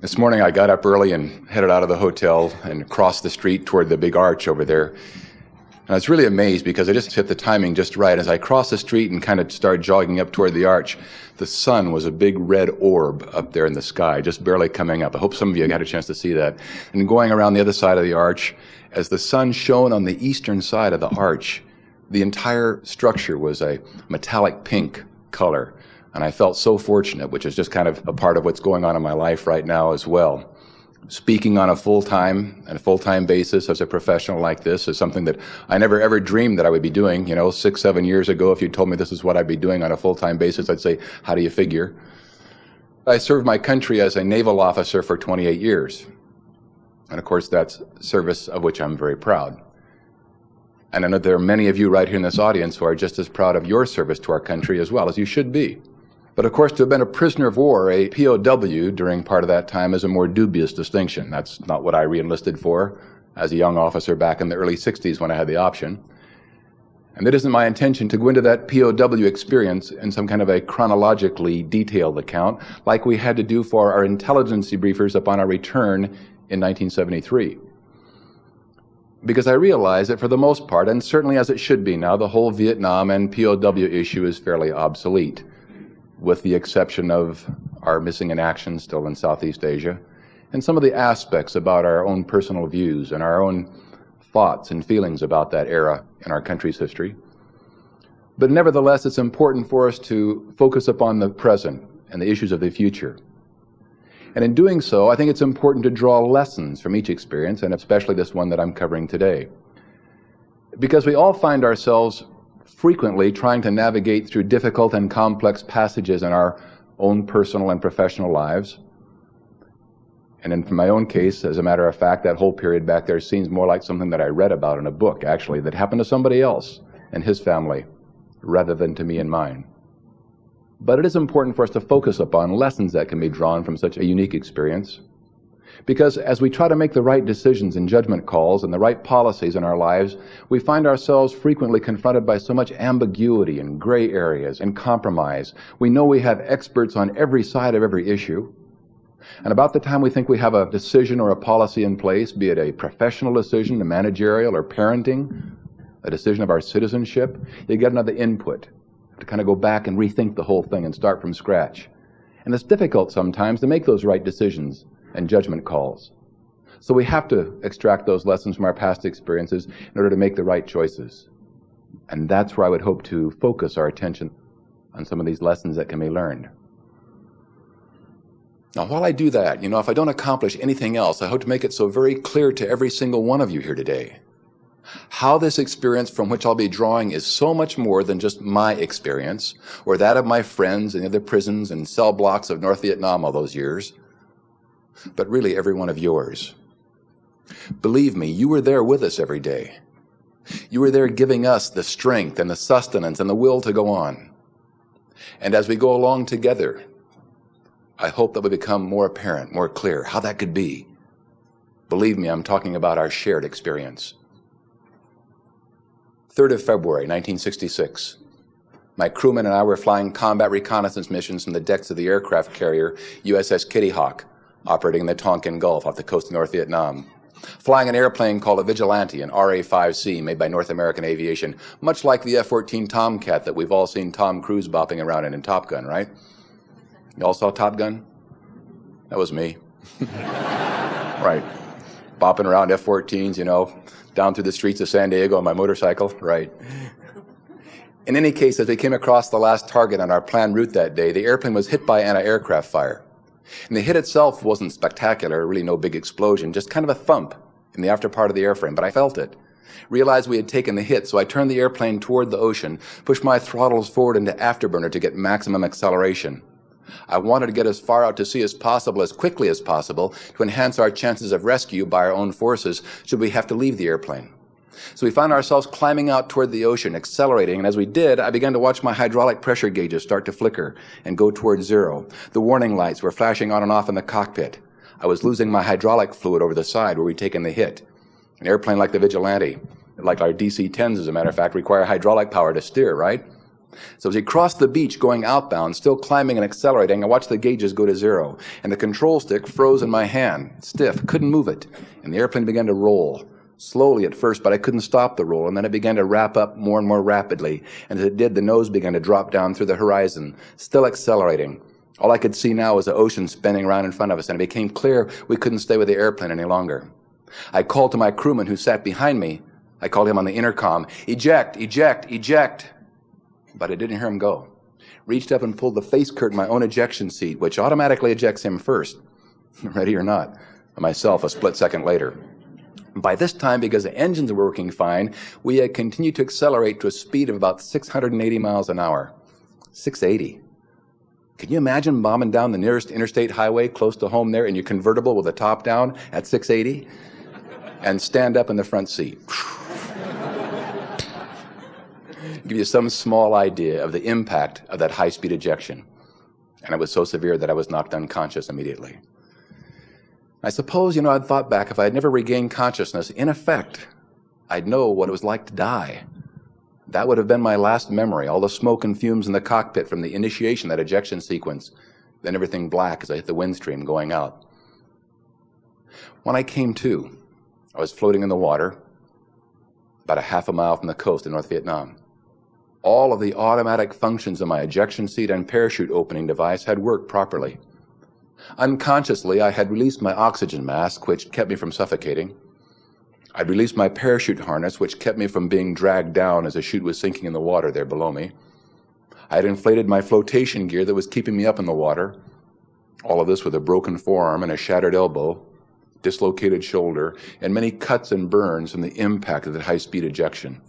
This morning I got up early and headed out of the hotel and crossed the street toward the big arch over there. And I was really amazed because I just hit the timing just right. As I crossed the street and kind of started jogging up toward the arch, the sun was a big red orb up there in the sky, just barely coming up. I hope some of you had a chance to see that. And going around the other side of the arch, as the sun shone on the eastern side of the arch, the entire structure was a metallic pink color. And I felt so fortunate, which is just kind of a part of what's going on in my life right now as well. Speaking on a full-time basis as a professional like this is something that I never ever dreamed that I would be doing. 6, 7 years ago, if you told me this is what I'd be doing on a full-time basis, I'd say, how do you figure? I served my country as a naval officer for 28 years. And of course, that's service of which I'm very proud. And I know there are many of you right here in this audience who are just as proud of your service to our country as well, as you should be. But of course, to have been a prisoner of war, a POW, during part of that time is a more dubious distinction. That's not what I re-enlisted for as a young officer back in the early 60s when I had the option. And it isn't my intention to go into that POW experience in some kind of a chronologically detailed account like we had to do for our intelligence debriefers upon our return in 1973. Because I realize that for the most part, and certainly as it should be now, the whole Vietnam and POW issue is fairly obsolete, with the exception of our missing in action still in Southeast Asia, and some of the aspects about our own personal views and our own thoughts and feelings about that era in our country's history. But nevertheless, it's important for us to focus upon the present and the issues of the future. And in doing so, I think it's important to draw lessons from each experience, and especially this one that I'm covering today. Because we all find ourselves frequently trying to navigate through difficult and complex passages in our own personal and professional lives. And in my own case, as a matter of fact, that whole period back there seems more like something that I read about in a book, actually, that happened to somebody else and his family, rather than to me and mine. But it is important for us to focus upon lessons that can be drawn from such a unique experience. Because as we try to make the right decisions and judgment calls and the right policies in our lives, we find ourselves frequently confronted by so much ambiguity and gray areas and compromise. We know we have experts on every side of every issue. And about the time we think we have a decision or a policy in place, be it a professional decision, a managerial or parenting, a decision of our citizenship, you get another input to kind of go back and rethink the whole thing and start from scratch. And it's difficult sometimes to make those right decisions and judgment calls. So we have to extract those lessons from our past experiences in order to make the right choices. And that's where I would hope to focus our attention on some of these lessons that can be learned. Now, while I do that, if I don't accomplish anything else, I hope to make it so very clear to every single one of you here today how this experience from which I'll be drawing is so much more than just my experience or that of my friends in the other prisons and cell blocks of North Vietnam all those years, but really every one of yours. Believe me, you were there with us every day. You were there giving us the strength and the sustenance and the will to go on. And as we go along together, I hope that will become more apparent, more clear, how that could be. Believe me, I'm talking about our shared experience. 3rd of February, 1966. My crewmen and I were flying combat reconnaissance missions from the decks of the aircraft carrier USS Kitty Hawk, operating in the Tonkin Gulf off the coast of North Vietnam. Flying an airplane called a Vigilante, an RA-5C made by North American Aviation, much like the F-14 Tomcat that we've all seen Tom Cruise bopping around in Top Gun, right? You all saw Top Gun? That was me. Right. Bopping around F-14s, down through the streets of San Diego on my motorcycle, right. In any case, as we came across the last target on our planned route that day, the airplane was hit by anti-aircraft fire. And the hit itself wasn't spectacular, really no big explosion, just kind of a thump in the after part of the airframe, but I felt it. Realized we had taken the hit, so I turned the airplane toward the ocean, pushed my throttles forward into afterburner to get maximum acceleration. I wanted to get as far out to sea as possible, as quickly as possible, to enhance our chances of rescue by our own forces should we have to leave the airplane. So we found ourselves climbing out toward the ocean, accelerating, and as we did, I began to watch my hydraulic pressure gauges start to flicker and go toward zero. The warning lights were flashing on and off in the cockpit. I was losing my hydraulic fluid over the side where we'd taken the hit. An airplane like the Vigilante, like our DC-10s, as a matter of fact, require hydraulic power to steer, right? So as he crossed the beach going outbound, still climbing and accelerating, I watched the gauges go to 0, and the control stick froze in my hand, stiff, couldn't move it, and the airplane began to roll. Slowly at first, but I couldn't stop the roll, and then it began to wrap up more and more rapidly, and as it did, the nose began to drop down through the horizon, still accelerating. All I could see now was the ocean spinning around in front of us, and it became clear we couldn't stay with the airplane any longer. I called to my crewman who sat behind me. I called him on the intercom, "Eject, eject, eject." But I didn't hear him go. Reached up and pulled the face curtain my own ejection seat, which automatically ejects him first, ready or not, and myself a split second later. By this time, because the engines were working fine, we had continued to accelerate to a speed of about 680 miles an hour. 680. Can you imagine bombing down the nearest interstate highway close to home there in your convertible with the top down at 680? And stand up in the front seat. Give you some small idea of the impact of that high-speed ejection. And it was so severe that I was knocked unconscious immediately. I suppose, I'd thought back, if I had never regained consciousness, in effect, I'd know what it was like to die. That would have been my last memory, all the smoke and fumes in the cockpit from the initiation of that ejection sequence, then everything black as I hit the wind stream going out. When I came to, I was floating in the water, about a half a mile from the coast of North Vietnam. All of the automatic functions of my ejection seat and parachute opening device had worked properly. Unconsciously, I had released my oxygen mask, which kept me from suffocating. I'd released my parachute harness, which kept me from being dragged down as the chute was sinking in the water there below me. I had inflated my flotation gear that was keeping me up in the water. All of this with a broken forearm and a shattered elbow, dislocated shoulder, and many cuts and burns from the impact of that high-speed ejection.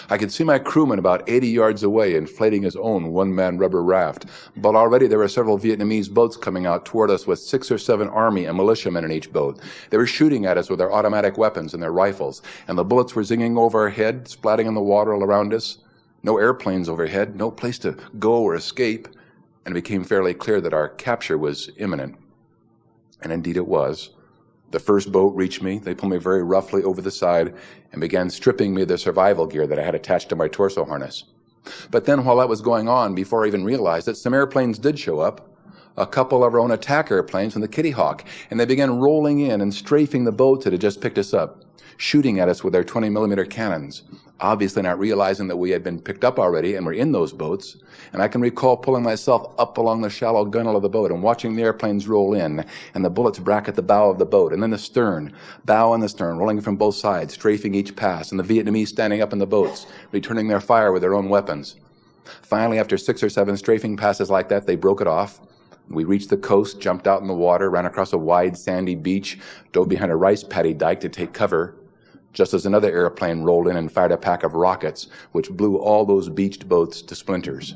I could see my crewman about 80 yards away inflating his own one-man rubber raft, but already there were several Vietnamese boats coming out toward us with 6 or 7 army and militiamen in each boat. They were shooting at us with their automatic weapons and their rifles, and the bullets were zinging over our head, splatting in the water all around us. No airplanes overhead, no place to go or escape, and it became fairly clear that our capture was imminent. And indeed it was. The first boat reached me. They pulled me very roughly over the side and began stripping me of the survival gear that I had attached to my torso harness. But then while that was going on, before I even realized it, some airplanes did show up, a couple of our own attack airplanes from the Kitty Hawk, and they began rolling in and strafing the boats that had just picked us up, shooting at us with their 20-millimeter cannons, obviously not realizing that we had been picked up already and were in those boats. And I can recall pulling myself up along the shallow gunwale of the boat and watching the airplanes roll in, and the bullets bracket the bow of the boat, and then the stern, bow and the stern, rolling from both sides, strafing each pass, and the Vietnamese standing up in the boats, returning their fire with their own weapons. Finally, after 6 or 7 strafing passes like that, they broke it off. We reached the coast, jumped out in the water, ran across a wide sandy beach, dove behind a rice paddy dike to take cover, just as another airplane rolled in and fired a pack of rockets, which blew all those beached boats to splinters.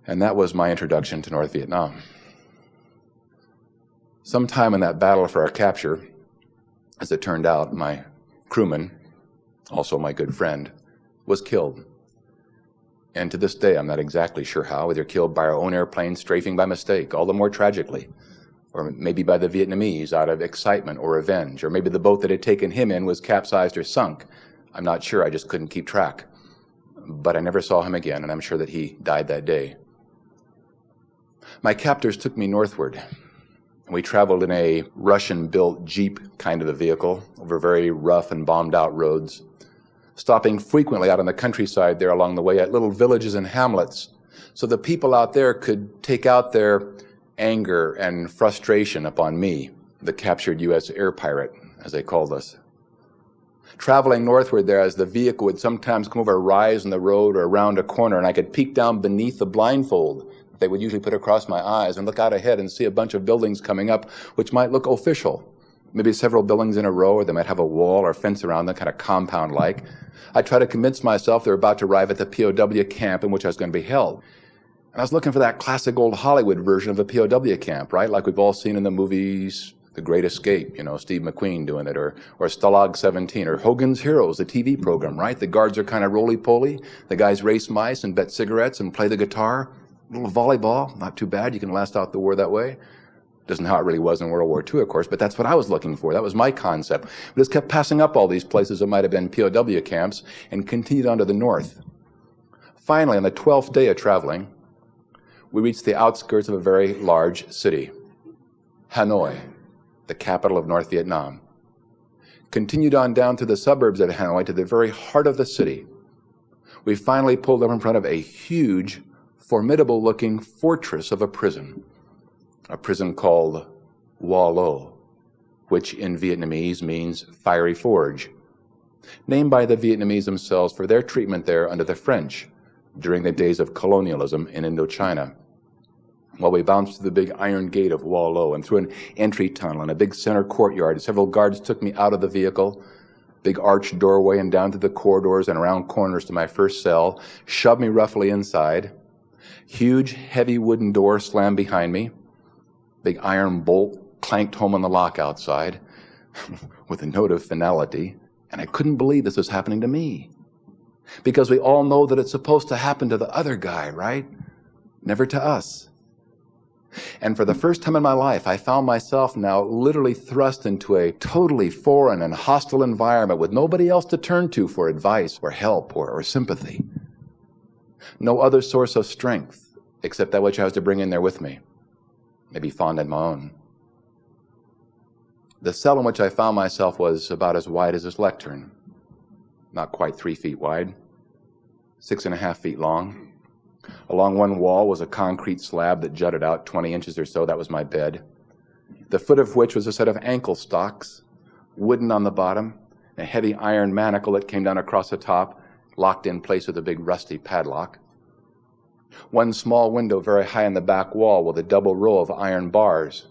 And that was my introduction to North Vietnam. Sometime in that battle for our capture, as it turned out, my crewman, also my good friend, was killed. And to this day, I'm not exactly sure how, either killed by our own airplane strafing by mistake, all the more tragically, or maybe by the Vietnamese out of excitement or revenge, or maybe the boat that had taken him in was capsized or sunk. I'm not sure, I just couldn't keep track. But I never saw him again, and I'm sure that he died that day. My captors took me northward, and we traveled in a Russian-built Jeep kind of a vehicle over very rough and bombed-out roads, stopping frequently out on the countryside there along the way at little villages and hamlets, so the people out there could take out their anger and frustration upon me, the captured U.S. air pirate, as they called us. Traveling northward there, as the vehicle would sometimes come over a rise in the road or around a corner, and I could peek down beneath the blindfold they would usually put across my eyes and look out ahead and see a bunch of buildings coming up which might look official. Maybe several buildings in a row, or they might have a wall or fence around them, kind of compound-like. I tried to convince myself they were about to arrive at the POW camp in which I was going to be held. And I was looking for that classic old Hollywood version of a POW camp, right? Like we've all seen in the movies, The Great Escape, Steve McQueen doing it, or Stalag 17, or Hogan's Heroes, the TV program, right? The guards are kind of roly-poly. The guys race mice and bet cigarettes and play the guitar. A little volleyball, not too bad. You can last out the war that way. Doesn't how it really was in World War II, of course, but that's what I was looking for. That was my concept. We just kept passing up all these places that might have been POW camps and continued on to the north. Finally, on the 12th day of traveling, we reached the outskirts of a very large city, Hanoi, the capital of North Vietnam. Continued on down to the suburbs of Hanoi to the very heart of the city. We finally pulled up in front of a huge, formidable-looking fortress of a prison called Hoa Lo, which in Vietnamese means fiery forge, named by the Vietnamese themselves for their treatment there under the French during the days of colonialism in Indochina. Well, we bounced through the big iron gate of Hoa Lo and through an entry tunnel and a big center courtyard. Several guards took me out of the vehicle, big arched doorway, and down to the corridors and around corners to my first cell, shoved me roughly inside. Huge, heavy wooden door slammed behind me. Big iron bolt clanked home on the lock outside with a note of finality. And I couldn't believe this was happening to me. Because we all know that it's supposed to happen to the other guy, right? Never to us. And for the first time in my life, I found myself now literally thrust into a totally foreign and hostile environment with nobody else to turn to for advice or help or sympathy. No other source of strength except that which I was to bring in there with me. Maybe fondant my own. The cell in which I found myself was about as wide as this lectern. Not quite 3 feet wide, 6.5 feet long. Along one wall was a concrete slab that jutted out 20 inches or so. That was my bed. The foot of which was a set of ankle stocks, wooden on the bottom, a heavy iron manacle that came down across the top, locked in place with a big rusty padlock. One small window very high in the back wall with a double row of iron bars,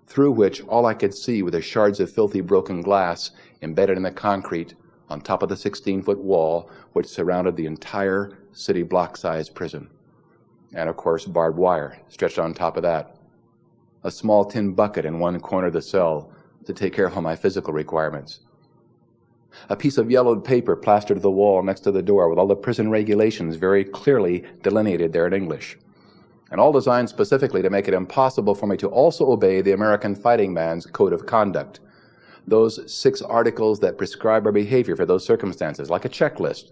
through which all I could see were the shards of filthy broken glass embedded in the concrete on top of the 16-foot wall which surrounded the entire city block-sized prison. And of course, barbed wire stretched on top of that. A small tin bucket in one corner of the cell to take care of all my physical requirements. A piece of yellowed paper plastered to the wall next to the door with all the prison regulations very clearly delineated there in English. And all designed specifically to make it impossible for me to also obey the American fighting man's code of conduct. Those 6 articles that prescribe our behavior for those circumstances, like a checklist.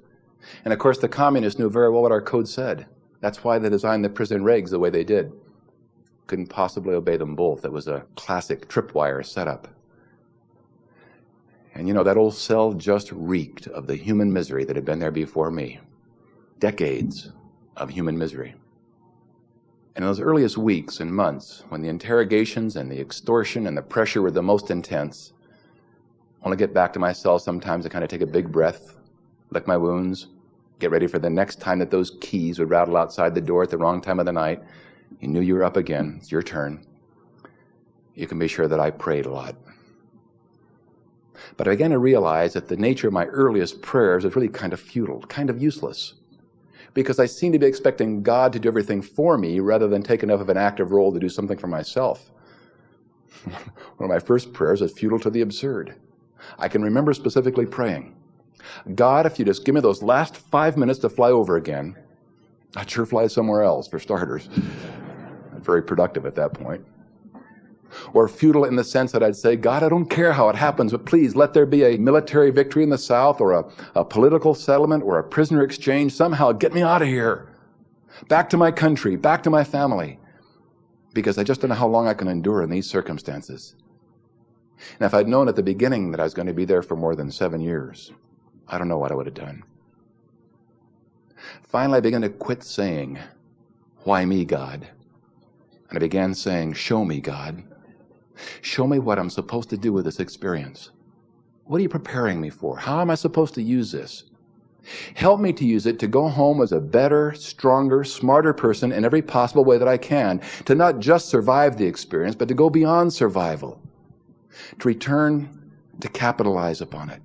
And of course, the communists knew very well what our code said. That's why they designed the prison regs the way they did. Couldn't possibly obey them both. It was a classic tripwire setup. And you know, that old cell just reeked of the human misery that had been there before me. Decades of human misery. And in those earliest weeks and months, when the interrogations and the extortion and the pressure were the most intense, I want to get back to my cell sometimes and kind of take a big breath, lick my wounds, get ready for the next time that those keys would rattle outside the door at the wrong time of the night. You knew you were up again. It's your turn. You can be sure that I prayed a lot. But I began to realize that the nature of my earliest prayers was really kind of futile, kind of useless. Because I seemed to be expecting God to do everything for me rather than take enough of an active role to do something for myself. One of my first prayers was futile to the absurd. I can remember specifically praying, God, if you just give me those last 5 minutes to fly over again, I'd sure fly somewhere else, for starters. Not very productive at that point. Or futile in the sense that I'd say, God, I don't care how it happens, but please let there be a military victory in the South or a political settlement or a prisoner exchange. Somehow get me out of here. Back to my country, back to my family. Because I just don't know how long I can endure in these circumstances. And if I'd known at the beginning that I was going to be there for more than 7 years, I don't know what I would have done. Finally, I began to quit saying, why me, God? And I began saying, show me, God. Show me what I'm supposed to do with this experience. What are you preparing me for? How am I supposed to use this? Help me to use it to go home as a better, stronger, smarter person in every possible way that I can, to not just survive the experience, but to go beyond survival, to return to capitalize upon it,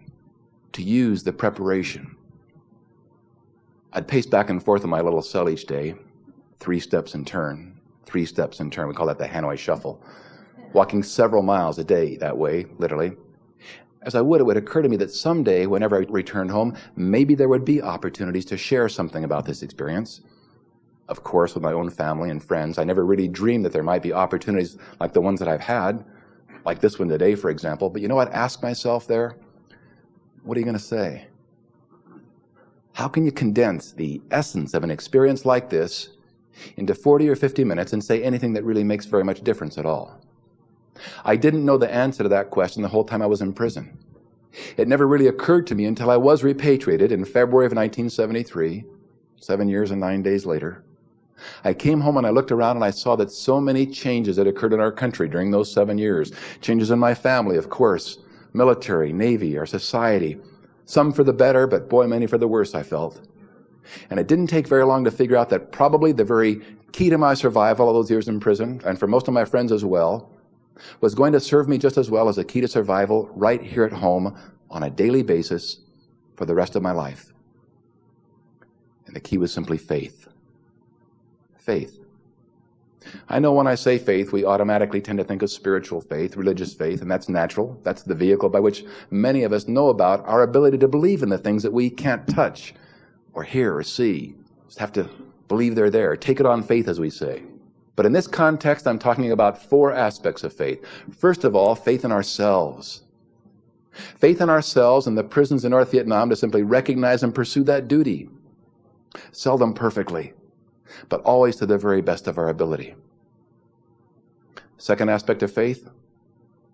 to use the preparation. I'd pace back and forth in my little cell each day, 3 steps in turn, 3 steps in turn. We call that the Hanoi Shuffle. Walking several miles a day that way, literally. As I would, it would occur to me that someday, whenever I returned home, maybe there would be opportunities to share something about this experience. Of course, with my own family and friends, I never really dreamed that there might be opportunities like the ones that I've had, like this one today, for example. But you know what? Ask myself there, what are you going to say? How can you condense the essence of an experience like this into 40 or 50 minutes and say anything that really makes very much difference at all? I didn't know the answer to that question the whole time I was in prison. It never really occurred to me until I was repatriated in February of 1973, 7 years and 9 days later. I came home and I looked around and I saw that so many changes had occurred in our country during those 7 years. Changes in my family, of course, military, Navy, our society. Some for the better, but boy, many for the worse, I felt. And it didn't take very long to figure out that probably the very key to my survival all those years in prison, and for most of my friends as well, was going to serve me just as well as a key to survival right here at home on a daily basis for the rest of my life. And the key was simply faith. Faith. I know when I say faith, we automatically tend to think of spiritual faith, religious faith, and that's natural. That's the vehicle by which many of us know about our ability to believe in the things that we can't touch or hear or see. Just have to believe they're there. Take it on faith, as we say. But in this context, I'm talking about 4 aspects of faith. First of all, faith in ourselves. Faith in ourselves in the prisons in North Vietnam to simply recognize and pursue that duty. Seldom perfectly, but always to the very best of our ability. Second aspect of faith,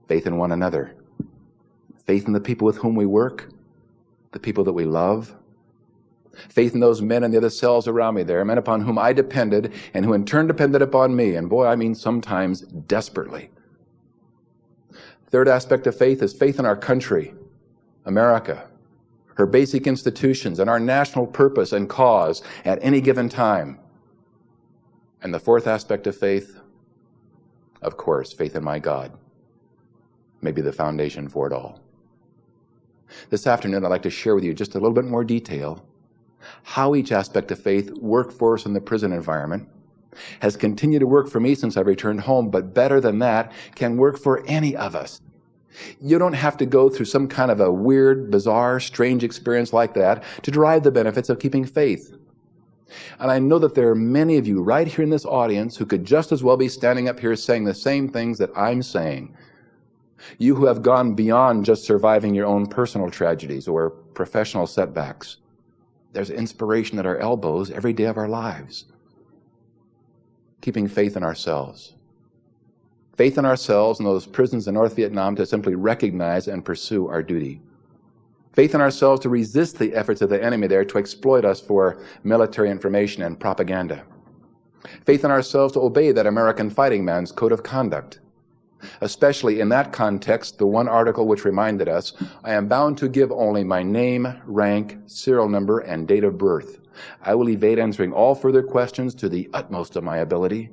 faith in one another. Faith in the people with whom we work, the people that we love. Faith in those men in the other cells around me there, men upon whom I depended and who in turn depended upon me, and boy, I mean sometimes desperately. Third aspect of faith is faith in our country, America, her basic institutions, and our national purpose and cause at any given time. And the fourth aspect of faith, of course, faith in my God, may be the foundation for it all. This afternoon, I'd like to share with you just a little bit more detail how each aspect of faith worked for us in the prison environment, has continued to work for me since I returned home, but better than that, can work for any of us. You don't have to go through some kind of a weird, bizarre, strange experience like that to derive the benefits of keeping faith. And I know that there are many of you right here in this audience who could just as well be standing up here saying the same things that I'm saying. You who have gone beyond just surviving your own personal tragedies or professional setbacks. There's inspiration at our elbows every day of our lives. Keeping faith in ourselves. Faith in ourselves in those prisons in North Vietnam to simply recognize and pursue our duty. Faith in ourselves to resist the efforts of the enemy there to exploit us for military information and propaganda. Faith in ourselves to obey that American fighting man's code of conduct. Especially in that context, the one article which reminded us, I am bound to give only my name, rank, serial number, and date of birth. I will evade answering all further questions to the utmost of my ability.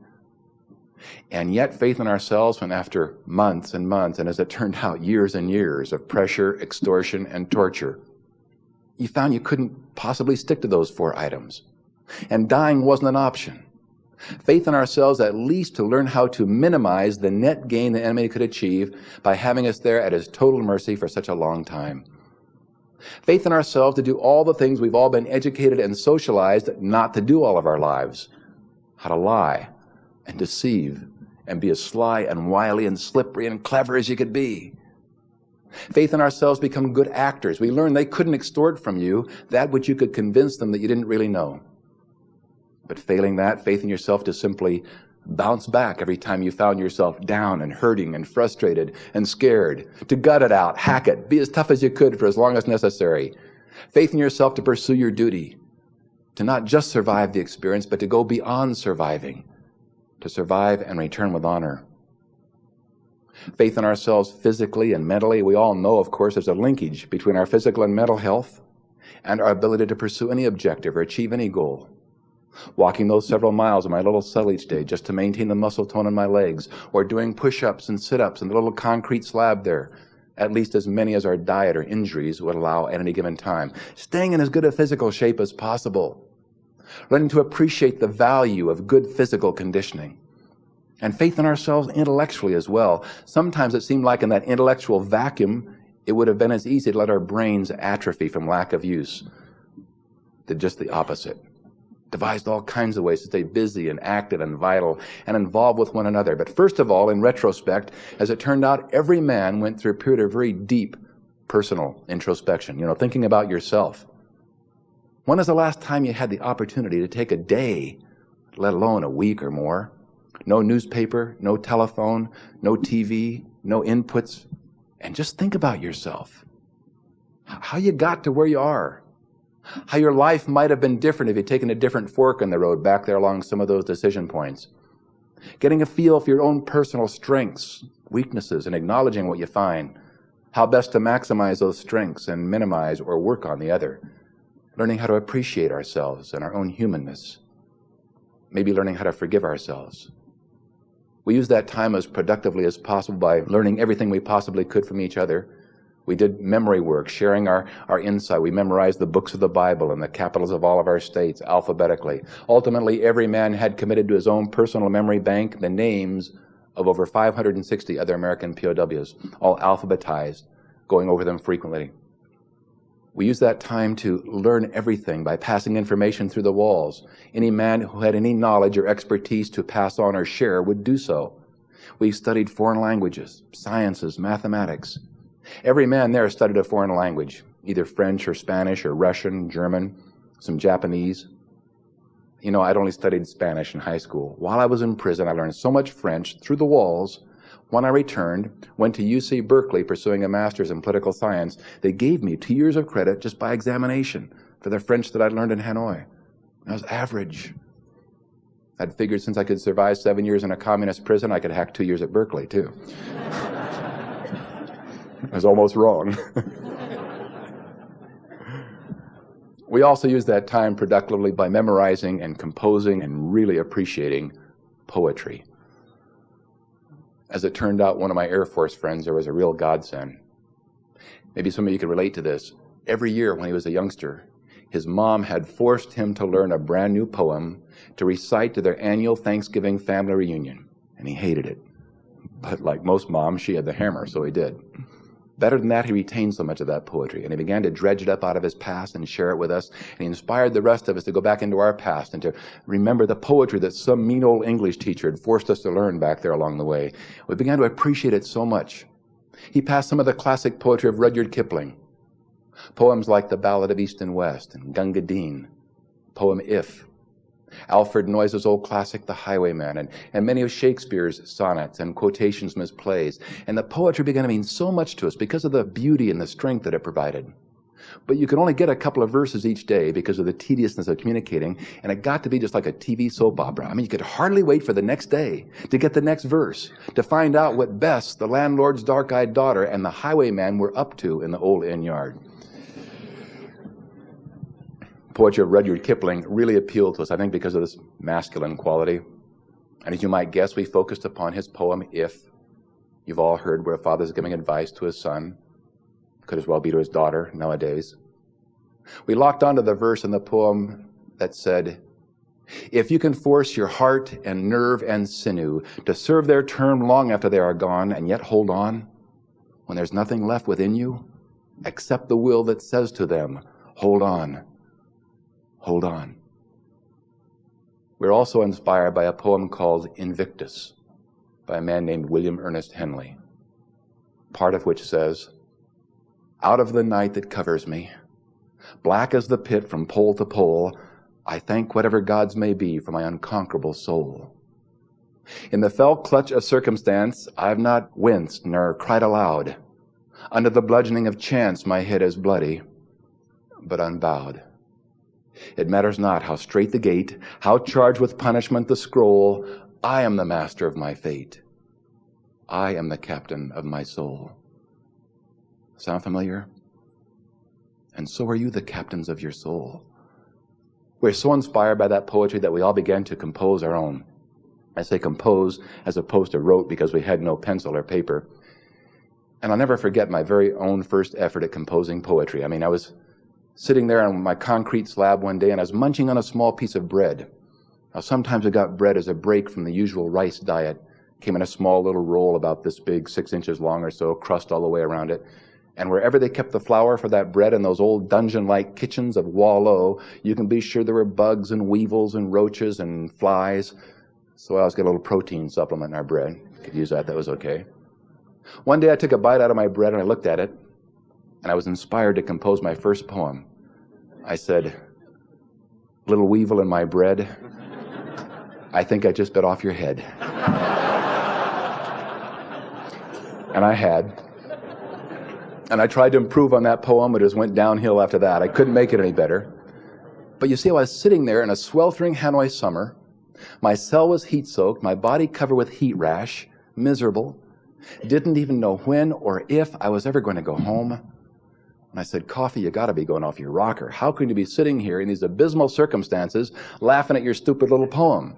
And yet faith in ourselves when after months and months, and as it turned out, years and years of pressure, extortion, and torture, you found you couldn't possibly stick to those 4 items. And dying wasn't an option. Faith in ourselves at least to learn how to minimize the net gain the enemy could achieve by having us there at his total mercy for such a long time. Faith in ourselves to do all the things we've all been educated and socialized not to do all of our lives. How to lie and deceive and be as sly and wily and slippery and clever as you could be. Faith in ourselves to become good actors. We learned they couldn't extort from you that which you could convince them that you didn't really know. But failing that, faith in yourself to simply bounce back every time you found yourself down and hurting and frustrated and scared, to gut it out, hack it, be as tough as you could for as long as necessary. Faith in yourself to pursue your duty, to not just survive the experience, but to go beyond surviving, to survive and return with honor. Faith in ourselves physically and mentally. We all know, of course, there's a linkage between our physical and mental health and our ability to pursue any objective or achieve any goal. Walking those several miles in my little cell each day just to maintain the muscle tone in my legs, or doing push-ups and sit-ups in the little concrete slab there, at least as many as our diet or injuries would allow at any given time. Staying in as good a physical shape as possible. Learning to appreciate the value of good physical conditioning. And faith in ourselves intellectually as well. Sometimes it seemed like in that intellectual vacuum, it would have been as easy to let our brains atrophy from lack of use. Did just the opposite. Devised all kinds of ways to stay busy and active and vital and involved with one another. But first of all, in retrospect, as it turned out, every man went through a period of very deep personal introspection, thinking about yourself. When was the last time you had the opportunity to take a day, let alone a week or more? No newspaper, no telephone, no TV, no inputs, and just think about yourself. How you got to where you are. How your life might have been different if you'd taken a different fork in the road back there along some of those decision points. Getting a feel for your own personal strengths, weaknesses, and acknowledging what you find. How best to maximize those strengths and minimize or work on the other. Learning how to appreciate ourselves and our own humanness. Maybe learning how to forgive ourselves. We used that time as productively as possible by learning everything we possibly could from each other. We did memory work, sharing our insight. We memorized the books of the Bible and the capitals of all of our states alphabetically. Ultimately, every man had committed to his own personal memory bank the names of over 560 other American POWs, all alphabetized, going over them frequently. We used that time to learn everything by passing information through the walls. Any man who had any knowledge or expertise to pass on or share would do so. We studied foreign languages, sciences, mathematics. Every man there studied a foreign language, either French or Spanish or Russian, German, some Japanese. You know, I'd only studied Spanish in high school. While I was in prison, I learned so much French through the walls. When I returned, went to UC Berkeley pursuing a master's in political science, they gave me 2 years of credit just by examination for the French that I'd learned in Hanoi. I was average. I'd figured since I could survive 7 years in a communist prison, I could hack 2 years at Berkeley, too. I was almost wrong. We also used that time productively by memorizing and composing and really appreciating poetry. As it turned out, one of my Air Force friends, there was a real godsend. Maybe some of you can relate to this. Every year when he was a youngster, his mom had forced him to learn a brand new poem to recite to their annual Thanksgiving family reunion, and he hated it. But like most moms, she had the hammer, so he did. Better than that, he retained so much of that poetry, and he began to dredge it up out of his past and share it with us, and he inspired the rest of us to go back into our past and to remember the poetry that some mean old English teacher had forced us to learn back there along the way. We began to appreciate it so much. He passed some of the classic poetry of Rudyard Kipling, poems like The Ballad of East and West and Gunga Din, poem If, Alfred Noyes' old classic, The Highwayman, and many of Shakespeare's sonnets and quotations from his plays. And the poetry began to mean so much to us because of the beauty and the strength that it provided. But you could only get a couple of verses each day because of the tediousness of communicating, and it got to be just like a TV soap opera. I mean, you could hardly wait for the next day to get the next verse, to find out what Bess, the landlord's dark-eyed daughter, and the highwayman were up to in the old inn yard. Poetry of Rudyard Kipling really appealed to us, I think, because of this masculine quality. And as you might guess, we focused upon his poem, If. You've all heard where a father's giving advice to his son. Could as well be to his daughter nowadays. We locked onto the verse in the poem that said, if you can force your heart and nerve and sinew to serve their term long after they are gone and yet hold on, when there's nothing left within you, accept the will that says to them, hold on. Hold on. We're also inspired by a poem called Invictus by a man named William Ernest Henley, part of which says, out of the night that covers me, black as the pit from pole to pole, I thank whatever gods may be for my unconquerable soul. In the fell clutch of circumstance, I've not winced nor cried aloud. Under the bludgeoning of chance, my head is bloody, but unbowed. It matters not how strait the gate, how charged with punishment the scroll, I am the master of my fate. I am the captain of my soul. Sound familiar? And so are you the captains of your soul. We're so inspired by that poetry that we all began to compose our own. I say compose as opposed to wrote because we had no pencil or paper. And I'll never forget my very own first effort at composing poetry. I mean, I was sitting there on my concrete slab one day and I was munching on a small piece of bread. Now, sometimes we got bread as a break from the usual rice diet. Came in a small little roll about this big, 6 inches long or so, crust all the way around it. And wherever they kept the flour for that bread in those old dungeon-like kitchens of Wallow, you can be sure there were bugs and weevils and roaches and flies. So I always get a little protein supplement in our bread. Could use that was okay. One day I took a bite out of my bread and I looked at it, and I was inspired to compose my first poem. I said, little weevil in my bread, I think I just bit off your head. And I had. And I tried to improve on that poem, but it just went downhill after that. I couldn't make it any better. But you see, I was sitting there in a sweltering Hanoi summer. My cell was heat-soaked, my body covered with heat rash, miserable. Didn't even know when or if I was ever going to go home. And I said, Coffee, you got to be going off your rocker. How can you be sitting here in these abysmal circumstances laughing at your stupid little poem?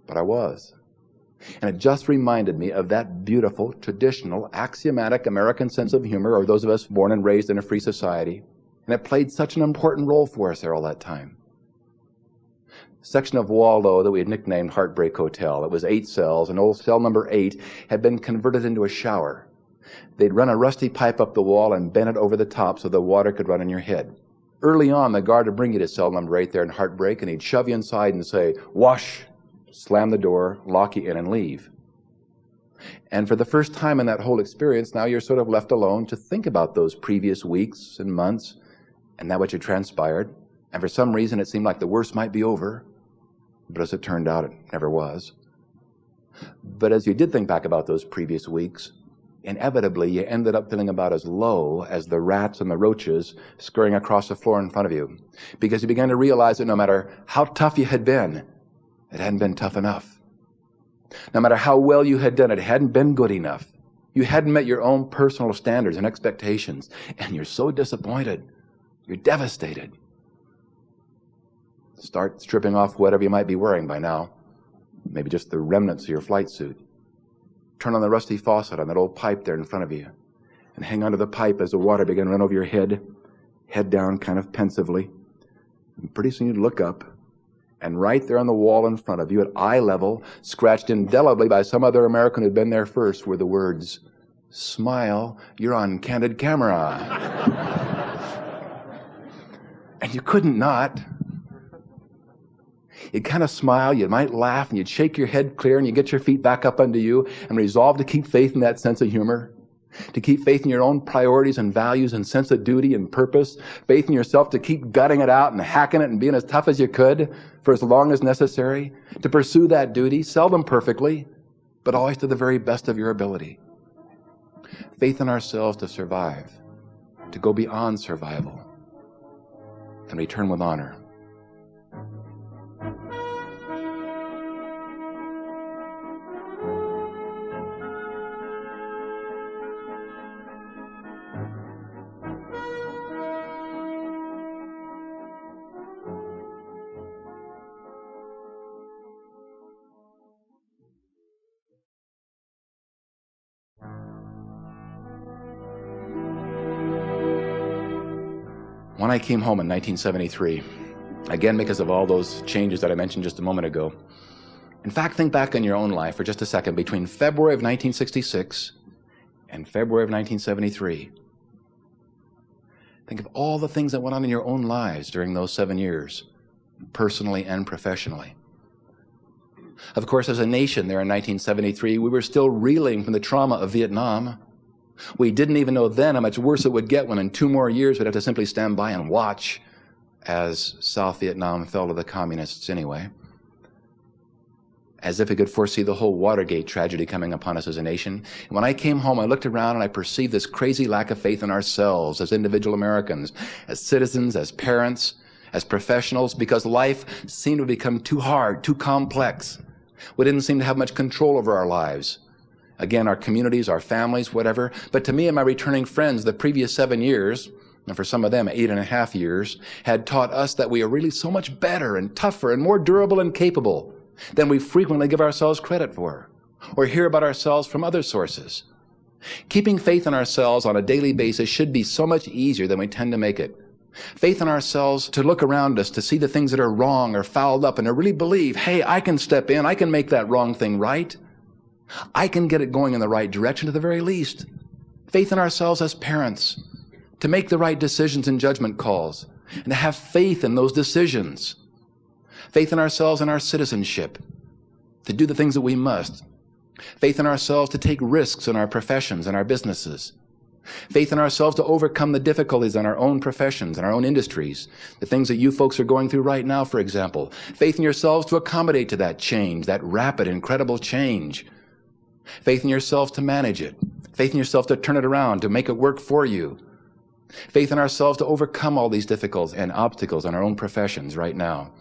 But I was. And it just reminded me of that beautiful, traditional, axiomatic American sense of humor, or those of us born and raised in a free society. And it played such an important role for us there all that time. Section of wall, though, that we had nicknamed Heartbreak Hotel. It was 8 cells, and old cell number 8 had been converted into a shower. They'd run a rusty pipe up the wall and bent it over the top so the water could run in your head. Early on, the guard would bring you to cell number 8 there in Heartbreak, and he'd shove you inside and say, wash, slam the door, lock you in, and leave. And for the first time in that whole experience, now you're sort of left alone to think about those previous weeks and months and that what had transpired. And for some reason, it seemed like the worst might be over. But as it turned out, it never was. But as you did think back about those previous weeks, inevitably you ended up feeling about as low as the rats and the roaches scurrying across the floor in front of you. Because you began to realize that no matter how tough you had been, it hadn't been tough enough. No matter how well you had done, it hadn't been good enough. You hadn't met your own personal standards and expectations. And you're so disappointed. You're devastated. Start stripping off whatever you might be wearing by now. Maybe just the remnants of your flight suit. Turn on the rusty faucet on that old pipe there in front of you. And hang onto the pipe as the water began to run over your head. Head down kind of pensively. And pretty soon you'd look up. And right there on the wall in front of you, at eye level, scratched indelibly by some other American who'd been there first, were the words, "Smile, you're on candid camera." And you couldn't not. You'd kind of smile, you might laugh, and you'd shake your head clear, and you'd get your feet back up under you, and resolve to keep faith in that sense of humor. To keep faith in your own priorities and values and sense of duty and purpose. Faith in yourself to keep gutting it out and hacking it and being as tough as you could for as long as necessary. To pursue that duty, seldom perfectly, but always to the very best of your ability. Faith in ourselves to survive, to go beyond survival, and return with honor. When I came home in 1973, again because of all those changes that I mentioned just a moment ago, in fact, think back on your own life for just a second between February of 1966 and February of 1973. Think of all the things that went on in your own lives during those 7 years, personally and professionally. Of course, as a nation there in 1973, we were still reeling from the trauma of Vietnam. We didn't even know then how much worse it would get when in 2 more years we'd have to simply stand by and watch as South Vietnam fell to the communists anyway. As if we could foresee the whole Watergate tragedy coming upon us as a nation. And when I came home, I looked around and I perceived this crazy lack of faith in ourselves as individual Americans, as citizens, as parents, as professionals, because life seemed to become too hard, too complex. We didn't seem to have much control over our lives. Again, our communities, our families, whatever. But to me and my returning friends, the previous 7 years, and for some of them 8.5 years, had taught us that we are really so much better and tougher and more durable and capable than we frequently give ourselves credit for, or hear about ourselves from other sources. Keeping faith in ourselves on a daily basis should be so much easier than we tend to make it. Faith in ourselves to look around us, to see the things that are wrong or fouled up, and to really believe, hey, I can step in, I can make that wrong thing right. I can get it going in the right direction at the very least. Faith in ourselves as parents, to make the right decisions and judgment calls, and to have faith in those decisions. Faith in ourselves and our citizenship, to do the things that we must. Faith in ourselves to take risks in our professions and our businesses. Faith in ourselves to overcome the difficulties in our own professions and our own industries, the things that you folks are going through right now, for example. Faith in yourselves to accommodate to that change, that rapid, incredible change. Faith in yourselves to manage it. Faith in yourself to turn it around, to make it work for you. Faith in ourselves to overcome all these difficulties and obstacles in our own professions right now.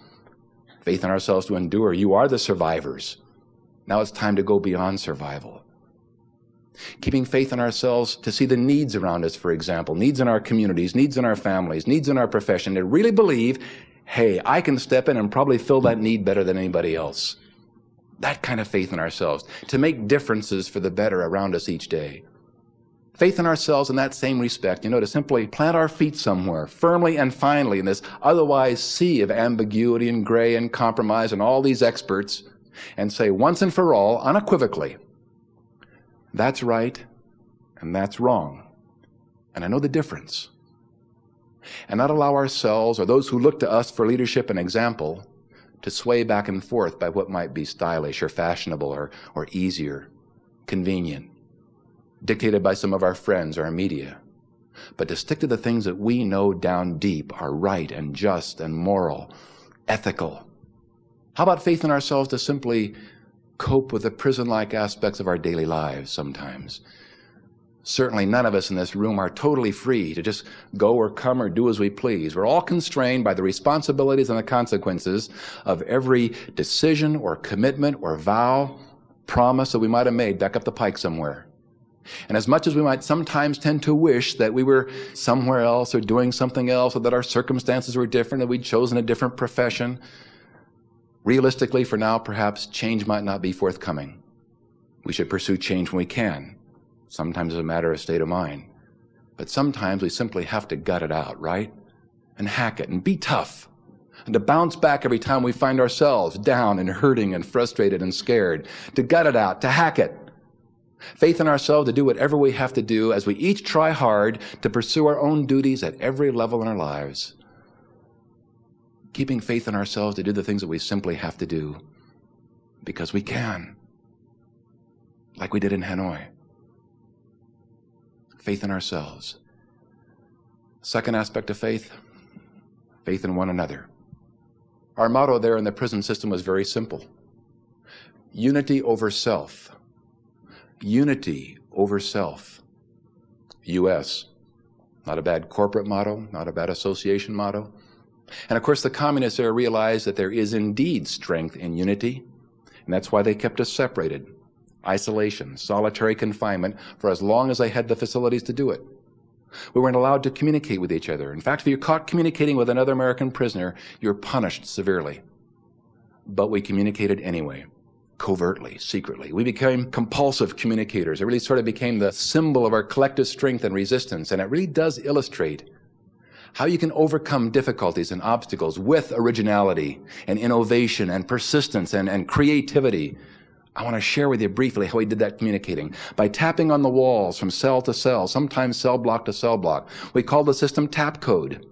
Faith in ourselves to endure. You are the survivors. Now it's time to go beyond survival. Keeping faith in ourselves to see the needs around us, for example, needs in our communities, needs in our families, needs in our profession, to really believe, hey, I can step in and probably fill that need better than anybody else. That kind of faith in ourselves, to make differences for the better around us each day. Faith in ourselves in that same respect, to simply plant our feet somewhere firmly and finally in this otherwise sea of ambiguity and gray and compromise and all these experts, and say once and for all, unequivocally, that's right and that's wrong, and I know the difference. And not allow ourselves or those who look to us for leadership and example to sway back and forth by what might be stylish or fashionable or easier, convenient, dictated by some of our friends or our media, but to stick to the things that we know down deep are right and just and moral, ethical. How about faith in ourselves to simply cope with the prison-like aspects of our daily lives sometimes? Certainly none of us in this room are totally free to just go or come or do as we please. We're all constrained by the responsibilities and the consequences of every decision or commitment or vow, promise that we might have made back up the pike somewhere. And as much as we might sometimes tend to wish that we were somewhere else or doing something else, or that our circumstances were different, that we'd chosen a different profession, realistically, for now, perhaps change might not be forthcoming. We should pursue change when we can. Sometimes it's a matter of state of mind. But sometimes we simply have to gut it out, right? And hack it and be tough. And to bounce back every time we find ourselves down and hurting and frustrated and scared. To gut it out, to hack it. Faith in ourselves to do whatever we have to do as we each try hard to pursue our own duties at every level in our lives. Keeping faith in ourselves to do the things that we simply have to do because we can, like we did in Hanoi. Faith in ourselves. Second aspect of faith, faith in one another. Our motto there in the prison system was very simple. Unity over self. Unity over self. U.S. Not a bad corporate motto, not a bad association motto. And of course the communists there realized that there is indeed strength in unity, and that's why they kept us separated. Isolation, solitary confinement for as long as they had the facilities to do it. We weren't allowed to communicate with each other. In fact, if you're caught communicating with another American prisoner, you're punished severely. But we communicated anyway. Covertly, secretly. We became compulsive communicators. It really sort of became the symbol of our collective strength and resistance, and it really does illustrate how you can overcome difficulties and obstacles with originality and innovation and persistence and creativity. I want to share with you briefly how we did that communicating. By tapping on the walls from cell to cell, sometimes cell block to cell block. We called the system tap code.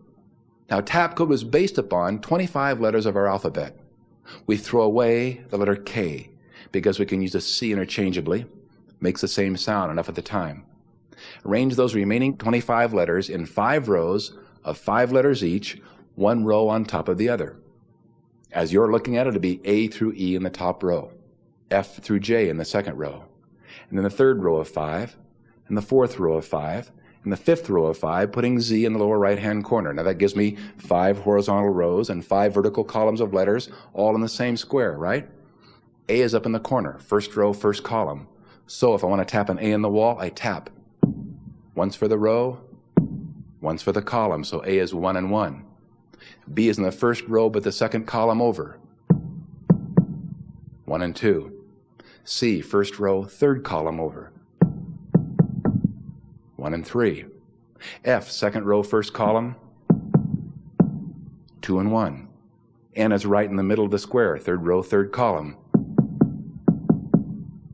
Now, tap code was based upon 25 letters of our alphabet. We throw away the letter K, because we can use a C interchangeably. Makes the same sound enough at the time. Arrange those remaining 25 letters in 5 rows of 5 letters each, 1 row on top of the other. As you're looking at it, it'll be A through E in the top row, F through J in the second row, and then the third row of 5, and the fourth row of 5, and the fifth row of 5, putting Z in the lower right-hand corner. Now that gives me 5 horizontal rows and 5 vertical columns of letters, all in the same square, right? A is up in the corner, first row, first column. So if I want to tap an A in the wall, I tap. Once for the row, once for the column, so A is 1 and 1. B is in the first row, but the second column over. 1 and 2. C, first row, third column over. 1 and 3. F, second row, first column. 2 and 1. N is right in the middle of the square, third row, third column.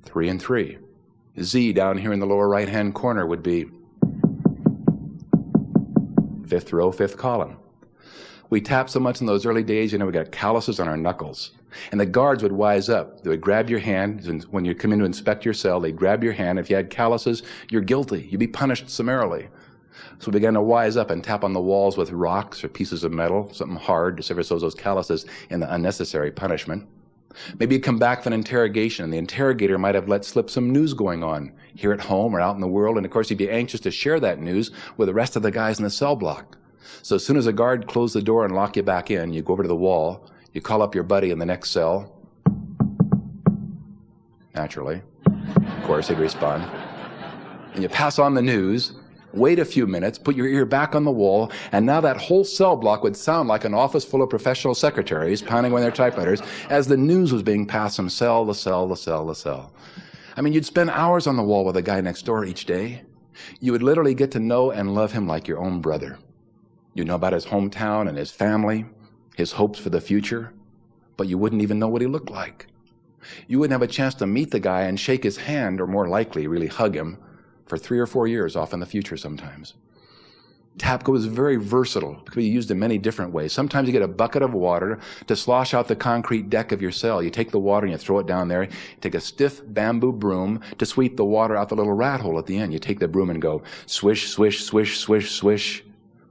3 and 3. Z down here in the lower right-hand corner would be fifth row, fifth column. We tapped so much in those early days, we got calluses on our knuckles. And the guards would wise up. They would grab your hand. When you come in to inspect your cell, they'd grab your hand. If you had calluses, you're guilty. You'd be punished summarily. So we began to wise up and tap on the walls with rocks or pieces of metal, something hard to sever those calluses in the unnecessary punishment. Maybe you'd come back from an interrogation, and the interrogator might have let slip some news going on here at home or out in the world, and of course you'd be anxious to share that news with the rest of the guys in the cell block. So as soon as a guard closed the door and locked you back in, you go over to the wall, you call up your buddy in the next cell. Naturally. Of course, he'd respond. And you pass on the news, wait a few minutes, put your ear back on the wall, and now that whole cell block would sound like an office full of professional secretaries pounding on their typewriters as the news was being passed from cell to cell to cell to cell. I mean, you'd spend hours on the wall with the guy next door each day. You would literally get to know and love him like your own brother. You'd know about his hometown and his family, his hopes for the future, but you wouldn't even know what he looked like. You wouldn't have a chance to meet the guy and shake his hand, or more likely, really hug him, for 3 or 4 years off in the future sometimes. TAPCO is very versatile. It can be used in many different ways. Sometimes you get a bucket of water to slosh out the concrete deck of your cell. You take the water and you throw it down there. You take a stiff bamboo broom to sweep the water out the little rat hole at the end. You take the broom and go swish, swish, swish, swish, swish,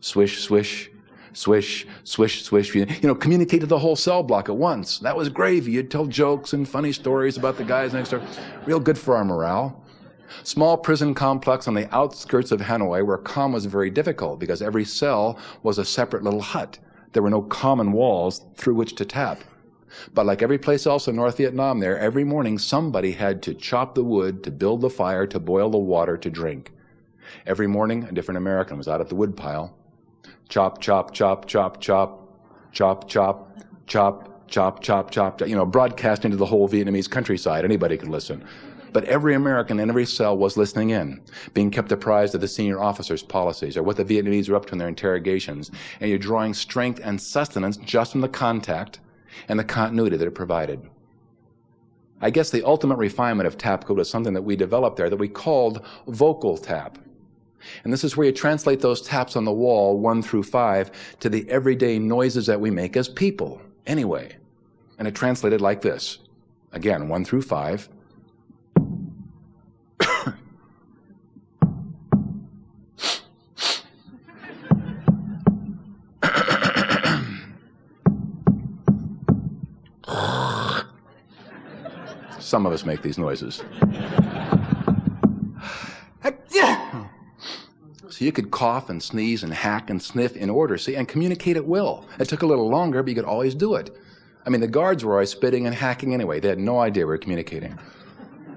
swish, swish, swish, swish, swish. Communicate to the whole cell block at once. That was gravy. You'd tell jokes and funny stories about the guys next door. Real good for our morale. Small prison complex on the outskirts of Hanoi where calm was very difficult because every cell was a separate little hut. There were no common walls through which to tap. But like every place else in North Vietnam there, every morning somebody had to chop the wood, to build the fire, to boil the water, to drink. Every morning a different American was out at the wood pile. Chop, chop, chop, chop, chop, chop, chop, chop, chop, chop, chop, broadcasting to the whole Vietnamese countryside. Anybody could listen. But every American in every cell was listening in, being kept apprised of the senior officers' policies or what the Vietnamese were up to in their interrogations. And you're drawing strength and sustenance just from the contact and the continuity that it provided. I guess the ultimate refinement of TAPCO was something that we developed there that we called vocal tap. And this is where you translate those taps on the wall, 1 through 5, to the everyday noises that we make as people, anyway. And it translated like this. Again, 1 through 5. Some of us make these noises. So you could cough and sneeze and hack and sniff in order, see, and communicate at will. It took a little longer, but you could always do it. I mean, the guards were always spitting and hacking anyway. They had no idea we were communicating.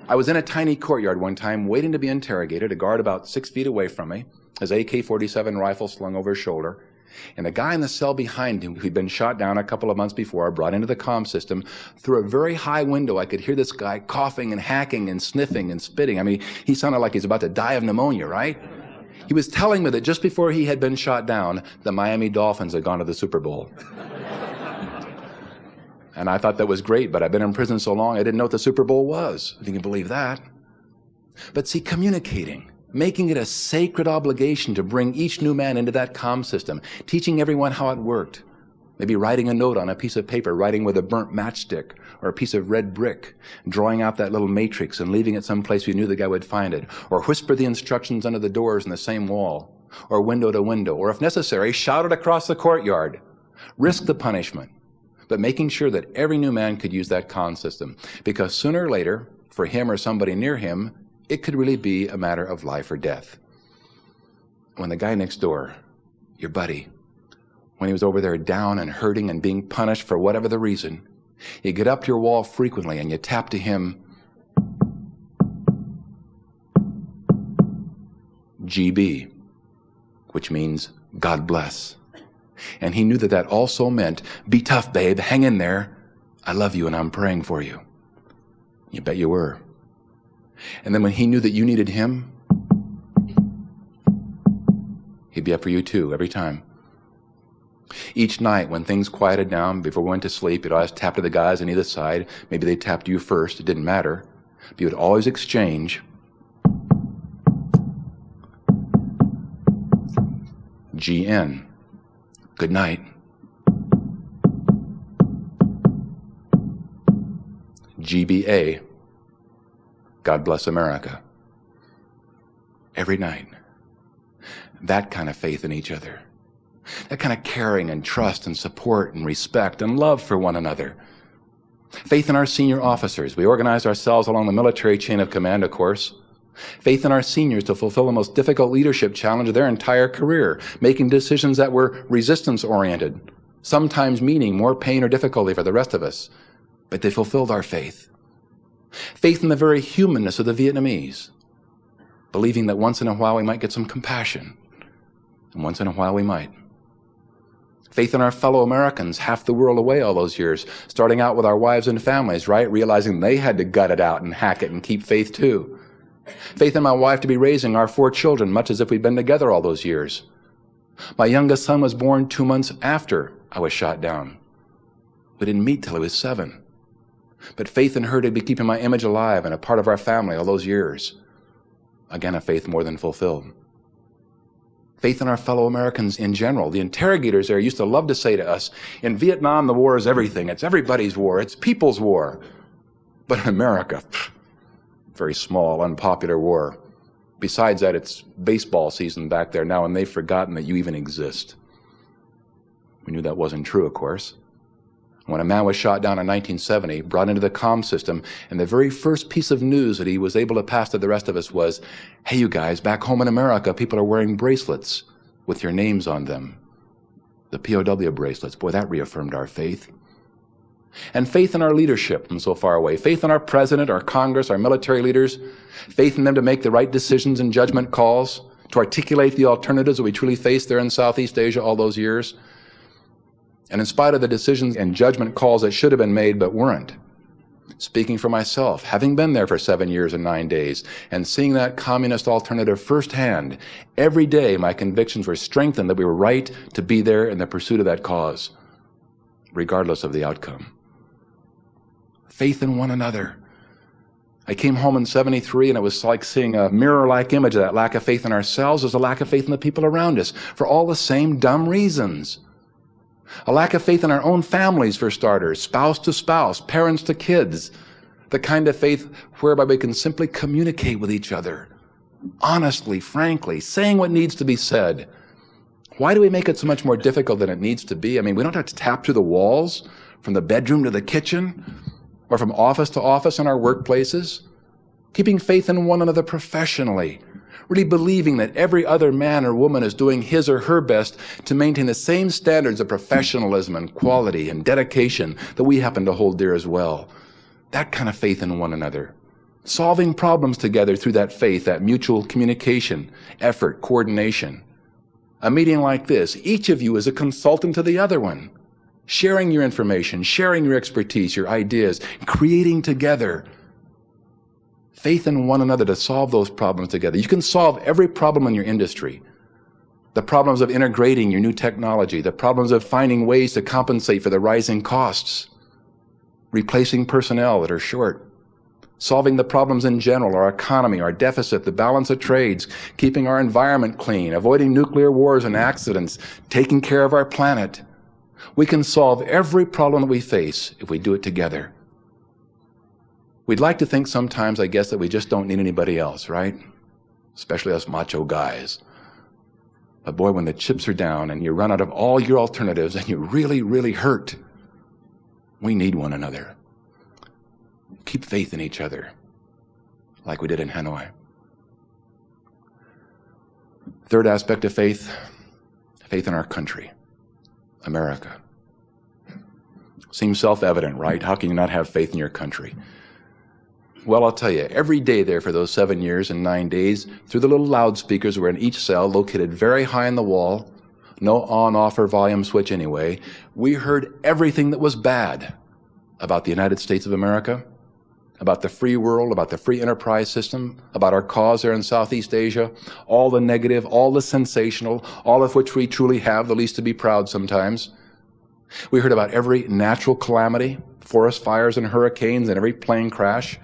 I was in a tiny courtyard one time waiting to be interrogated, a guard about 6 feet away from me, his AK-47 rifle slung over his shoulder. And the guy in the cell behind him, who'd been shot down a couple of months before, brought into the comm system, through a very high window, I could hear this guy coughing and hacking and sniffing and spitting. I mean, he sounded like he's about to die of pneumonia, right? He was telling me that just before he had been shot down, the Miami Dolphins had gone to the Super Bowl. And I thought that was great, but I've been in prison so long, I didn't know what the Super Bowl was. If you can believe that. But see, communicating, making it a sacred obligation to bring each new man into that comm system, teaching everyone how it worked. Maybe writing a note on a piece of paper, writing with a burnt matchstick or a piece of red brick, drawing out that little matrix and leaving it someplace we knew the guy would find it, or whisper the instructions under the doors in the same wall, or window to window, or if necessary, shout it across the courtyard. Risk the punishment, but making sure that every new man could use that comm system, because sooner or later, for him or somebody near him, it could really be a matter of life or death. When the guy next door, your buddy, when he was over there down and hurting and being punished for whatever the reason, you get up to your wall frequently and you tap to him, GB, which means God bless. And he knew that that also meant, be tough, babe, hang in there. I love you and I'm praying for you. You bet you were. And then when he knew that you needed him, he'd be up for you too, every time. Each night when things quieted down, before we went to sleep, you'd always tap to the guys on either side. Maybe they tapped you first, it didn't matter. But you would always exchange GN, good night, GBA, God bless America. Every night. That kind of faith in each other. That kind of caring and trust and support and respect and love for one another. Faith in our senior officers. We organized ourselves along the military chain of command, of course. Faith in our seniors to fulfill the most difficult leadership challenge of their entire career, making decisions that were resistance-oriented, sometimes meaning more pain or difficulty for the rest of us, but they fulfilled our faith. Faith in the very humanness of the Vietnamese, believing that once in a while we might get some compassion, and once in a while we might. Faith in our fellow Americans, half the world away all those years, starting out with our wives and families, right? Realizing they had to gut it out and hack it and keep faith too. Faith in my wife to be raising our 4 children, much as if we'd been together all those years. My youngest son was born 2 months after I was shot down. We didn't meet till he was 7. But faith in her to be keeping my image alive and a part of our family all those years. Again, a faith more than fulfilled. Faith in our fellow Americans in general. The interrogators there used to love to say to us, in Vietnam, the war is everything. It's everybody's war. It's people's war. But in America, very small, unpopular war. Besides that, it's baseball season back there now, and they've forgotten that you even exist. We knew that wasn't true, of course. When a man was shot down in 1970, brought into the comm system, and the very first piece of news that he was able to pass to the rest of us was, hey, you guys, back home in America, people are wearing bracelets with your names on them. The POW bracelets. Boy, that reaffirmed our faith. And faith in our leadership from so far away. Faith in our president, our Congress, our military leaders. Faith in them to make the right decisions and judgment calls, to articulate the alternatives that we truly faced there in Southeast Asia all those years. And in spite of the decisions and judgment calls that should have been made but weren't, speaking for myself, having been there for 7 years and 9 days, and seeing that communist alternative firsthand, every day my convictions were strengthened that we were right to be there in the pursuit of that cause, regardless of the outcome. Faith in one another. I came home in 73, and it was like seeing a mirror-like image of that lack of faith in ourselves as a lack of faith in the people around us, for all the same dumb reasons. A lack of faith in our own families, for starters, spouse to spouse, parents to kids. The kind of faith whereby we can simply communicate with each other, honestly, frankly, saying what needs to be said. Why do we make it so much more difficult than it needs to be? I mean, we don't have to tap through the walls, from the bedroom to the kitchen, or from office to office in our workplaces. Keeping faith in one another professionally, really believing that every other man or woman is doing his or her best to maintain the same standards of professionalism and quality and dedication that we happen to hold dear as well. That kind of faith in one another. Solving problems together through that faith, that mutual communication, effort, coordination. A meeting like this, each of you is a consultant to the other one. Sharing your information, sharing your expertise, your ideas, creating together. Faith in one another to solve those problems together. You can solve every problem in your industry. The problems of integrating your new technology, the problems of finding ways to compensate for the rising costs, replacing personnel that are short, solving the problems in general, our economy, our deficit, the balance of trades, keeping our environment clean, avoiding nuclear wars and accidents, taking care of our planet. We can solve every problem that we face if we do it together. We'd like to think sometimes, I guess, that we just don't need anybody else, right? Especially us macho guys. But boy, when the chips are down and you run out of all your alternatives and you really, really hurt, we need one another. Keep faith in each other, like we did in Hanoi. Third aspect of faith, faith in our country, America. Seems self-evident, right? How can you not have faith in your country? Well, I'll tell you, every day there for those 7 years and 9 days, through the little loudspeakers that were in each cell, located very high in the wall, no on-off or volume switch anyway, we heard everything that was bad about the United States of America, about the free world, about the free enterprise system, about our cause there in Southeast Asia, all the negative, all the sensational, all of which we truly have, the least to be proud sometimes. We heard about every natural calamity, forest fires and hurricanes and every plane crash,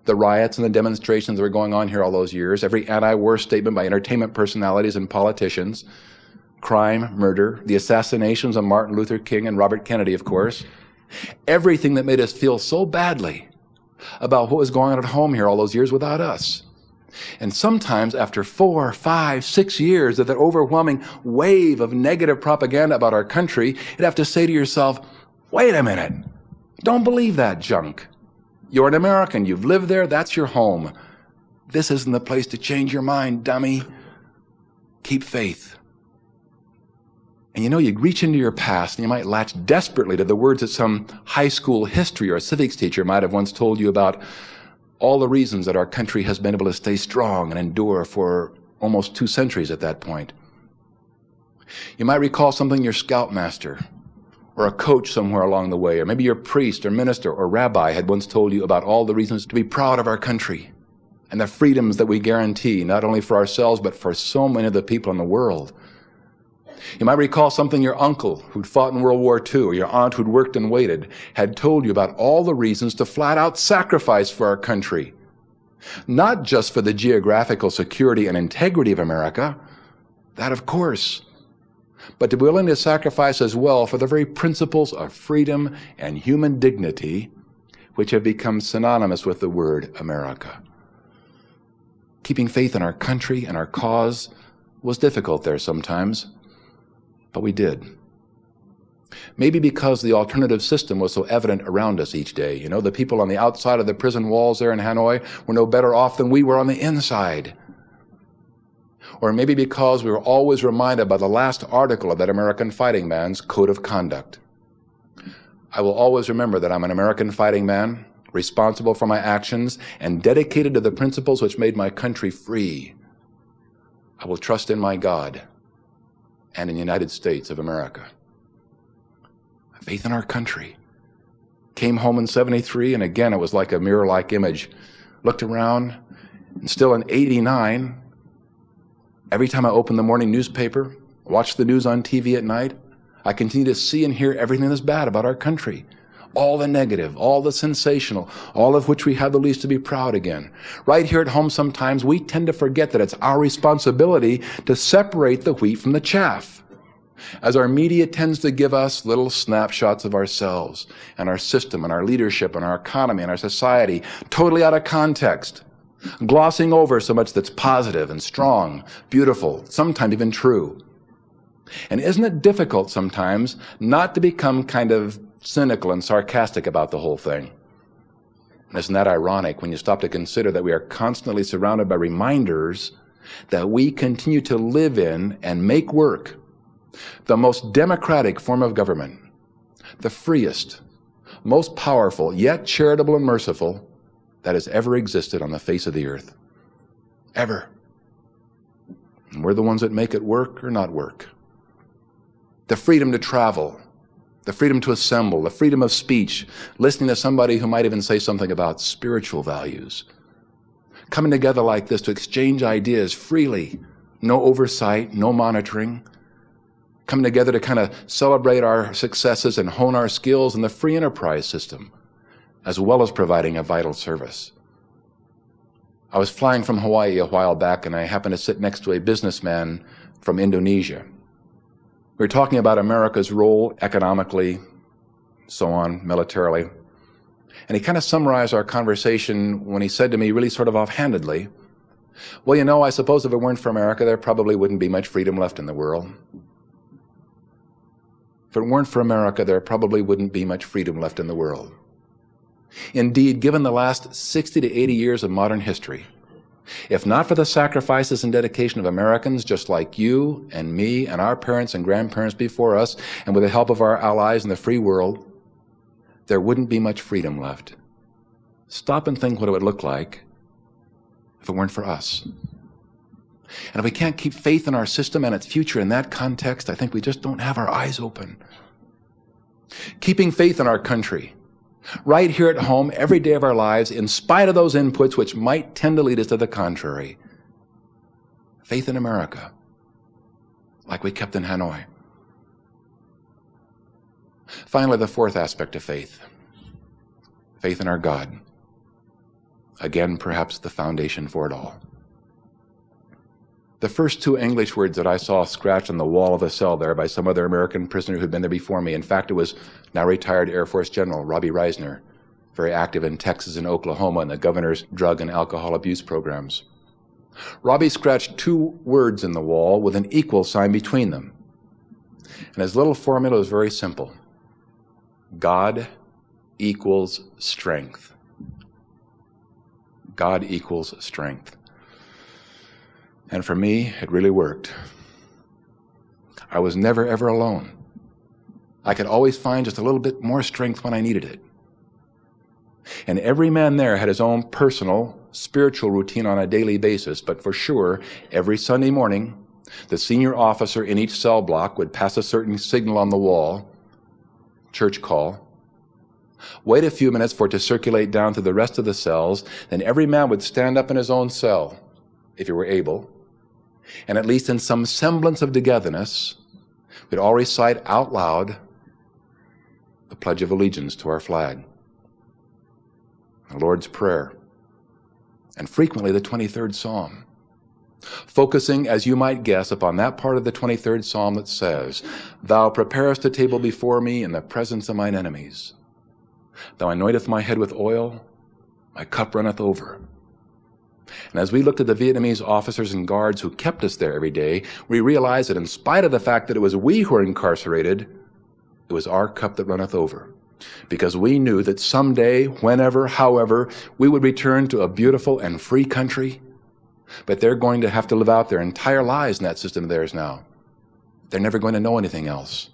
the riots and the demonstrations that were going on here all those years, every anti-war statement by entertainment personalities and politicians, crime, murder, the assassinations of Martin Luther King and Robert Kennedy, of course, everything that made us feel so badly about what was going on at home here all those years without us. And sometimes after 4, 5, 6 years of that overwhelming wave of negative propaganda about our country, you'd have to say to yourself, wait a minute, don't believe that junk. You're an American, you've lived there, that's your home. This isn't the place to change your mind, dummy. Keep faith. And you know, you reach into your past and you might latch desperately to the words that some high school history or civics teacher might have once told you about all the reasons that our country has been able to stay strong and endure for almost 2 centuries at that point. You might recall something your scoutmaster or a coach somewhere along the way, or maybe your priest or minister or rabbi had once told you about all the reasons to be proud of our country and the freedoms that we guarantee, not only for ourselves, but for so many of the people in the world. You might recall something your uncle who'd fought in World War II or your aunt who'd worked and waited had told you about all the reasons to flat out sacrifice for our country. Not just for the geographical security and integrity of America, that of course, but to be willing to sacrifice as well for the very principles of freedom and human dignity which have become synonymous with the word America. Keeping faith in our country and our cause was difficult there sometimes. But we did. Maybe because the alternative system was so evident around us each day. You know, the people on the outside of the prison walls there in Hanoi were no better off than we were on the inside. Or maybe because we were always reminded by the last article of that American fighting man's code of conduct. I will always remember that I'm an American fighting man, responsible for my actions, and dedicated to the principles which made my country free. I will trust in my God and in the United States of America. Faith in our country. Came home in 73, and again it was like a mirror-like image. Looked around, and still in 89, every time I opened the morning newspaper, watched the news on TV at night, I continue to see and hear everything that's bad about our country. All the negative, all the sensational, all of which we have the least to be proud again. Right here at home sometimes we tend to forget that it's our responsibility to separate the wheat from the chaff. As our media tends to give us little snapshots of ourselves and our system and our leadership and our economy and our society totally out of context, glossing over so much that's positive and strong, beautiful, sometimes even true. And isn't it difficult sometimes not to become kind of cynical and sarcastic about the whole thing? And isn't that ironic when you stop to consider that we are constantly surrounded by reminders that we continue to live in and make work the most democratic form of government, the freest, most powerful, yet charitable and merciful that has ever existed on the face of the earth. Ever. And we're the ones that make it work or not work. The freedom to travel, the freedom to assemble, the freedom of speech, listening to somebody who might even say something about spiritual values. Coming together like this to exchange ideas freely, no oversight, no monitoring. Coming together to kind of celebrate our successes and hone our skills in the free enterprise system, as well as providing a vital service. I was flying from Hawaii a while back, and I happened to sit next to a businessman from Indonesia. We were talking about America's role economically, so on, militarily. And he kind of summarized our conversation when he said to me, really sort of offhandedly, well, you know, I suppose if it weren't for America, there probably wouldn't be much freedom left in the world. If it weren't for America, there probably wouldn't be much freedom left in the world. Indeed, given the last 60 to 80 years of modern history, if not for the sacrifices and dedication of Americans just like you and me and our parents and grandparents before us, and with the help of our allies in the free world, there wouldn't be much freedom left. Stop and think what it would look like if it weren't for us. And if we can't keep faith in our system and its future in that context, I think we just don't have our eyes open. Keeping faith in our country, right here at home, every day of our lives, in spite of those inputs which might tend to lead us to the contrary. Faith in America, like we kept in Hanoi. Finally, the fourth aspect of faith. Faith in our God. Again, perhaps the foundation for it all. The first 2 English words that I saw scratched on the wall of a cell there by some other American prisoner who'd been there before me, in fact, it was now retired Air Force General Robbie Reisner, very active in Texas and Oklahoma in the governor's drug and alcohol abuse programs. Robbie scratched 2 words in the wall with an equal sign between them. And his little formula was very simple. God equals strength. God equals strength. And for me, it really worked. I was never, ever alone. I could always find just a little bit more strength when I needed it. And every man there had his own personal, spiritual routine on a daily basis, but for sure, every Sunday morning, the senior officer in each cell block would pass a certain signal on the wall, church call, wait a few minutes for it to circulate down to the rest of the cells, then every man would stand up in his own cell, if he were able, and at least in some semblance of togetherness, we'd all recite out loud the Pledge of Allegiance to our flag, the Lord's Prayer, and frequently the 23rd Psalm, focusing, as you might guess, upon that part of the 23rd Psalm that says, Thou preparest a table before me in the presence of mine enemies. Thou anointest my head with oil, my cup runneth over. And as we looked at the Vietnamese officers and guards who kept us there every day, we realized that in spite of the fact that it was we who were incarcerated, it was our cup that runneth over. Because we knew that someday, whenever, however, we would return to a beautiful and free country, but they're going to have to live out their entire lives in that system of theirs now. They're never going to know anything else.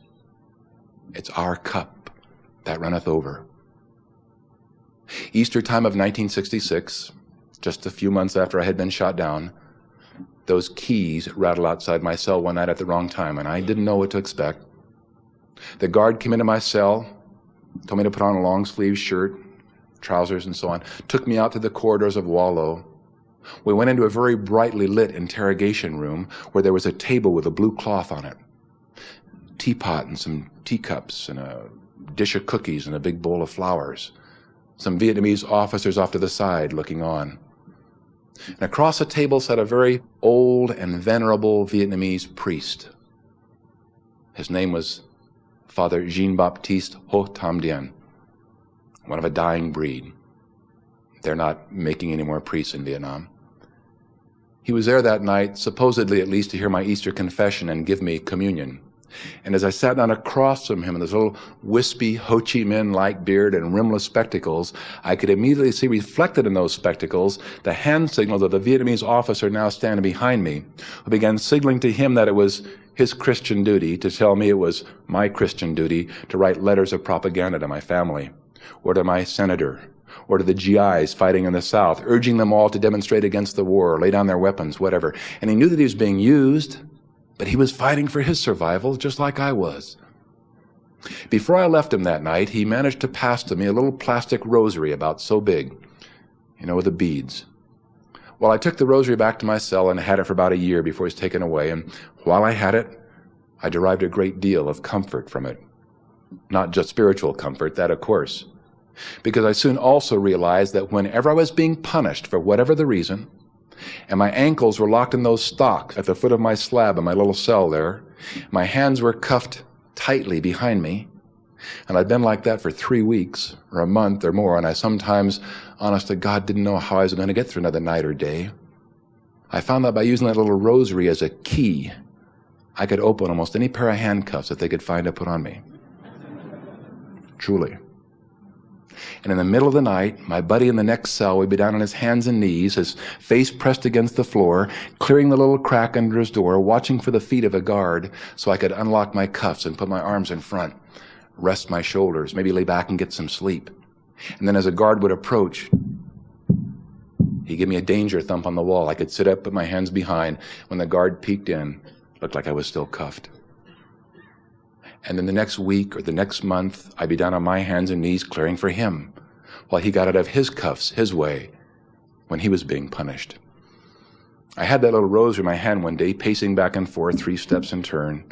It's our cup that runneth over. Easter time of 1966, just a few months after I had been shot down, those keys rattled outside my cell one night at the wrong time, and I didn't know what to expect. The guard came into my cell, told me to put on a long-sleeve shirt, trousers, and so on, took me out to the corridors of Wallow. We went into a very brightly lit interrogation room where there was a table with a blue cloth on it, teapot and some teacups and a dish of cookies and a big bowl of flowers. Some Vietnamese officers off to the side looking on. And across the table sat a very old and venerable Vietnamese priest. His name was Father Jean-Baptiste Ho Tam Dien, one of a dying breed. They're not making any more priests in Vietnam. He was there that night, supposedly at least to hear my Easter confession and give me communion. And as I sat down across from him in this little wispy Ho Chi Minh-like beard and rimless spectacles, I could immediately see reflected in those spectacles the hand signals of the Vietnamese officer now standing behind me, who began signaling to him that it was his Christian duty to tell me it was my Christian duty to write letters of propaganda to my family, or to my senator, or to the GIs fighting in the South, urging them all to demonstrate against the war, lay down their weapons, whatever. And he knew that he was being used, but he was fighting for his survival just like I was. Before I left him that night, he managed to pass to me a little plastic rosary about so big, with the beads. Well, I took the rosary back to my cell and had it for about a year before it was taken away, and while I had it, I derived a great deal of comfort from it. Not just spiritual comfort, that of course, because I soon also realized that whenever I was being punished for whatever the reason, and my ankles were locked in those stocks at the foot of my slab in my little cell there, my hands were cuffed tightly behind me, and I'd been like that for 3 weeks, or a month or more, and I sometimes, honest to God, didn't know how I was going to get through another night or day. I found that by using that little rosary as a key, I could open almost any pair of handcuffs that they could find to put on me. Truly. And in the middle of the night, my buddy in the next cell would be down on his hands and knees, his face pressed against the floor, clearing the little crack under his door, watching for the feet of a guard so I could unlock my cuffs and put my arms in front, rest my shoulders, maybe lay back and get some sleep. And then as a guard would approach, he'd give me a danger thump on the wall. I could sit up, put my hands behind. When the guard peeked in, it looked like I was still cuffed. And then the next week or the next month, I'd be down on my hands and knees clearing for him while he got out of his cuffs his way when he was being punished. I had that little rosary in my hand one day, pacing back and forth, 3 steps and turn,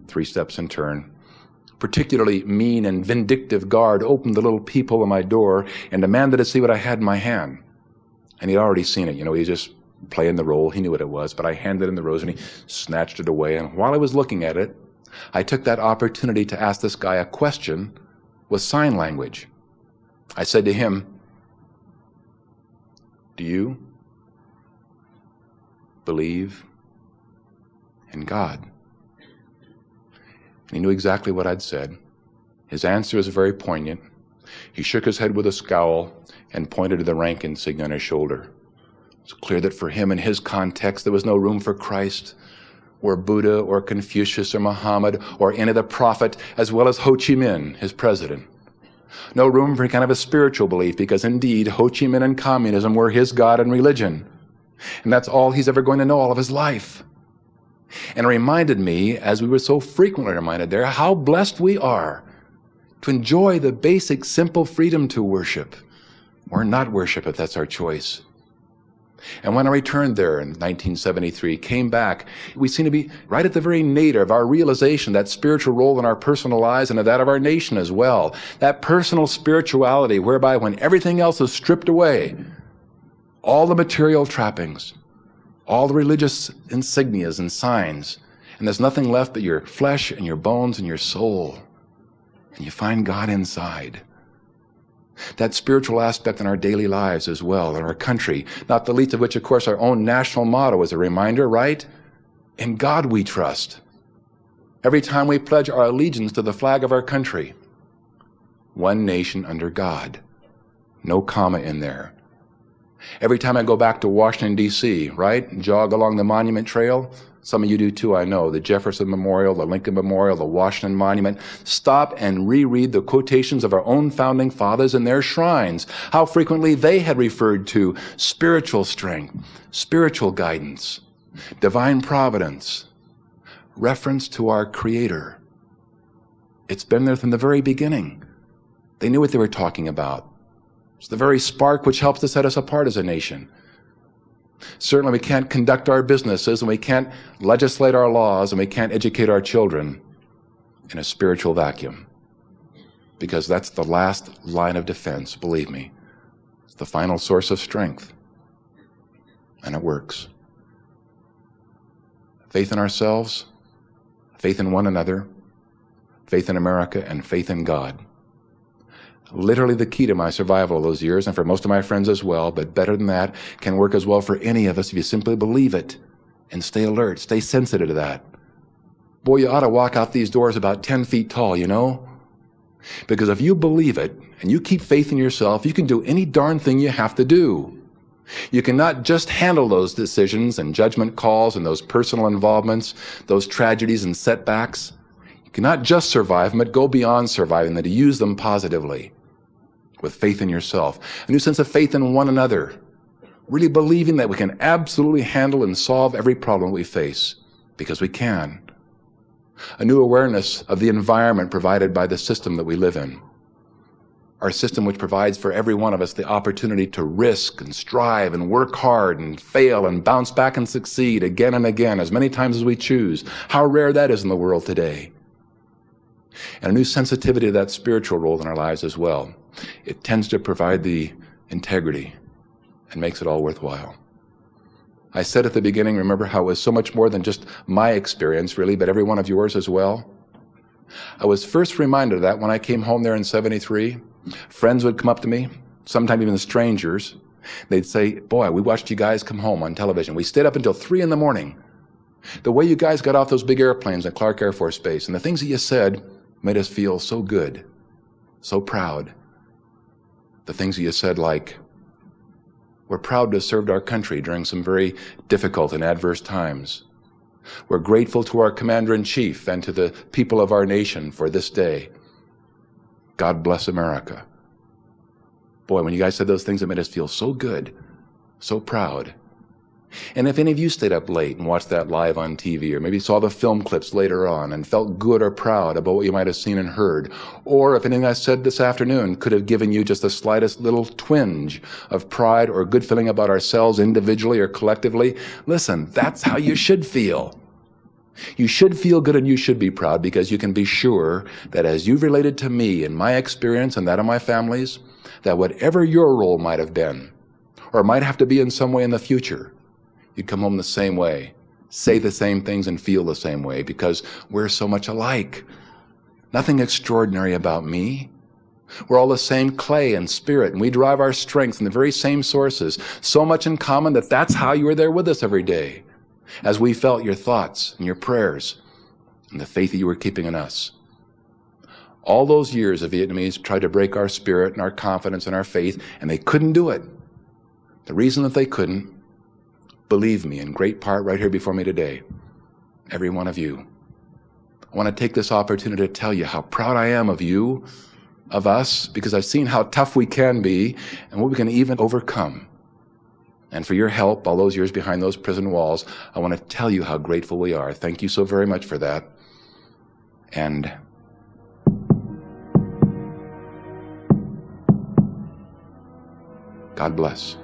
3 steps and turn. Particularly mean and vindictive guard opened the little peephole in my door and demanded to see what I had in my hand. And he'd already seen it, he was just playing the role, he knew what it was, but I handed him the rosary and he snatched it away, and while I was looking at it, I took that opportunity to ask this guy a question with sign language. I said to him, "Do you believe in God?" And he knew exactly what I'd said. His answer was very poignant. He shook his head with a scowl and pointed to the rank insignia on his shoulder. It's clear that for him, in his context, there was no room for Christ, or Buddha, or Confucius, or Muhammad, or any of the prophet, as well as Ho Chi Minh, his president. No room for any kind of a spiritual belief, because indeed, Ho Chi Minh and communism were his God and religion. And that's all he's ever going to know all of his life. And it reminded me, as we were so frequently reminded there, how blessed we are to enjoy the basic, simple freedom to worship, or not worship if that's our choice. And when I returned there in 1973, came back, we seem to be right at the very nadir of our realization, that spiritual role in our personal lives and of that of our nation as well. That personal spirituality whereby when everything else is stripped away, all the material trappings, all the religious insignias and signs, and there's nothing left but your flesh and your bones and your soul, and you find God inside. That spiritual aspect in our daily lives as well, in our country, not the least of which, of course, our own national motto is a reminder, right? In God we trust. Every time we pledge our allegiance to the flag of our country, one nation under God, no comma in there. Every time I go back to Washington, D.C., right, and jog along the Monument Trail, some of you do too, I know, the Jefferson Memorial, the Lincoln Memorial, the Washington Monument, stop and reread the quotations of our own founding fathers in their shrines, how frequently they had referred to spiritual strength, spiritual guidance, divine providence, reference to our Creator. It's been there from the very beginning. They knew what they were talking about. It's the very spark which helps to set us apart as a nation. Certainly we can't conduct our businesses, and we can't legislate our laws, and we can't educate our children in a spiritual vacuum, because that's the last line of defense, believe me. It's the final source of strength, and it works. Faith in ourselves, faith in one another, faith in America, and faith in God. Literally the key to my survival of those years, and for most of my friends as well, but better than that, can work as well for any of us if you simply believe it and stay alert, stay sensitive to that. Boy, you ought to walk out these doors about 10 feet tall, you know? Because if you believe it and you keep faith in yourself, you can do any darn thing you have to do. You cannot just handle those decisions and judgment calls and those personal involvements, those tragedies and setbacks. You cannot just survive them, but go beyond surviving them, to use them positively. With faith in yourself, a new sense of faith in one another, really believing that we can absolutely handle and solve every problem we face, because we can. A new awareness of the environment provided by the system that we live in. Our system which provides for every one of us the opportunity to risk and strive and work hard and fail and bounce back and succeed again and again, as many times as we choose. How rare that is in the world today. And a new sensitivity to that spiritual role in our lives as well. It tends to provide the integrity and makes it all worthwhile. I said at the beginning, remember how it was so much more than just my experience, really, but every one of yours as well. I was first reminded of that when I came home there in 73. Friends would come up to me, sometimes even strangers. They'd say, "Boy, we watched you guys come home on television. We stayed up until 3 in the morning. The way you guys got off those big airplanes at Clark Air Force Base and the things that you said made us feel so good, so proud." The things that you said like, "We're proud to have served our country during some very difficult and adverse times. We're grateful to our Commander-in-Chief and to the people of our nation for this day. God bless America." Boy, when you guys said those things, it made us feel so good, so proud. And if any of you stayed up late and watched that live on TV, or maybe saw the film clips later on and felt good or proud about what you might have seen and heard, or if anything I said this afternoon could have given you just the slightest little twinge of pride or good feeling about ourselves individually or collectively, listen, that's how you should feel. You should feel good and you should be proud, because you can be sure that as you've related to me and my experience and that of my family's, that whatever your role might have been, or might have to be in some way in the future, you'd come home the same way, say the same things and feel the same way, because we're so much alike. Nothing extraordinary about me. We're all the same clay and spirit, and we derive our strength from the very same sources. So much in common that that's how you were there with us every day, as we felt your thoughts and your prayers and the faith that you were keeping in us. All those years, the Vietnamese tried to break our spirit and our confidence and our faith, and they couldn't do it. The reason that they couldn't, believe me, in great part right here before me today, every one of you. I want to take this opportunity to tell you how proud I am of you, of us, because I've seen how tough we can be and what we can even overcome. And for your help all those years behind those prison walls, I want to tell you how grateful we are. Thank you so very much for that. And God bless.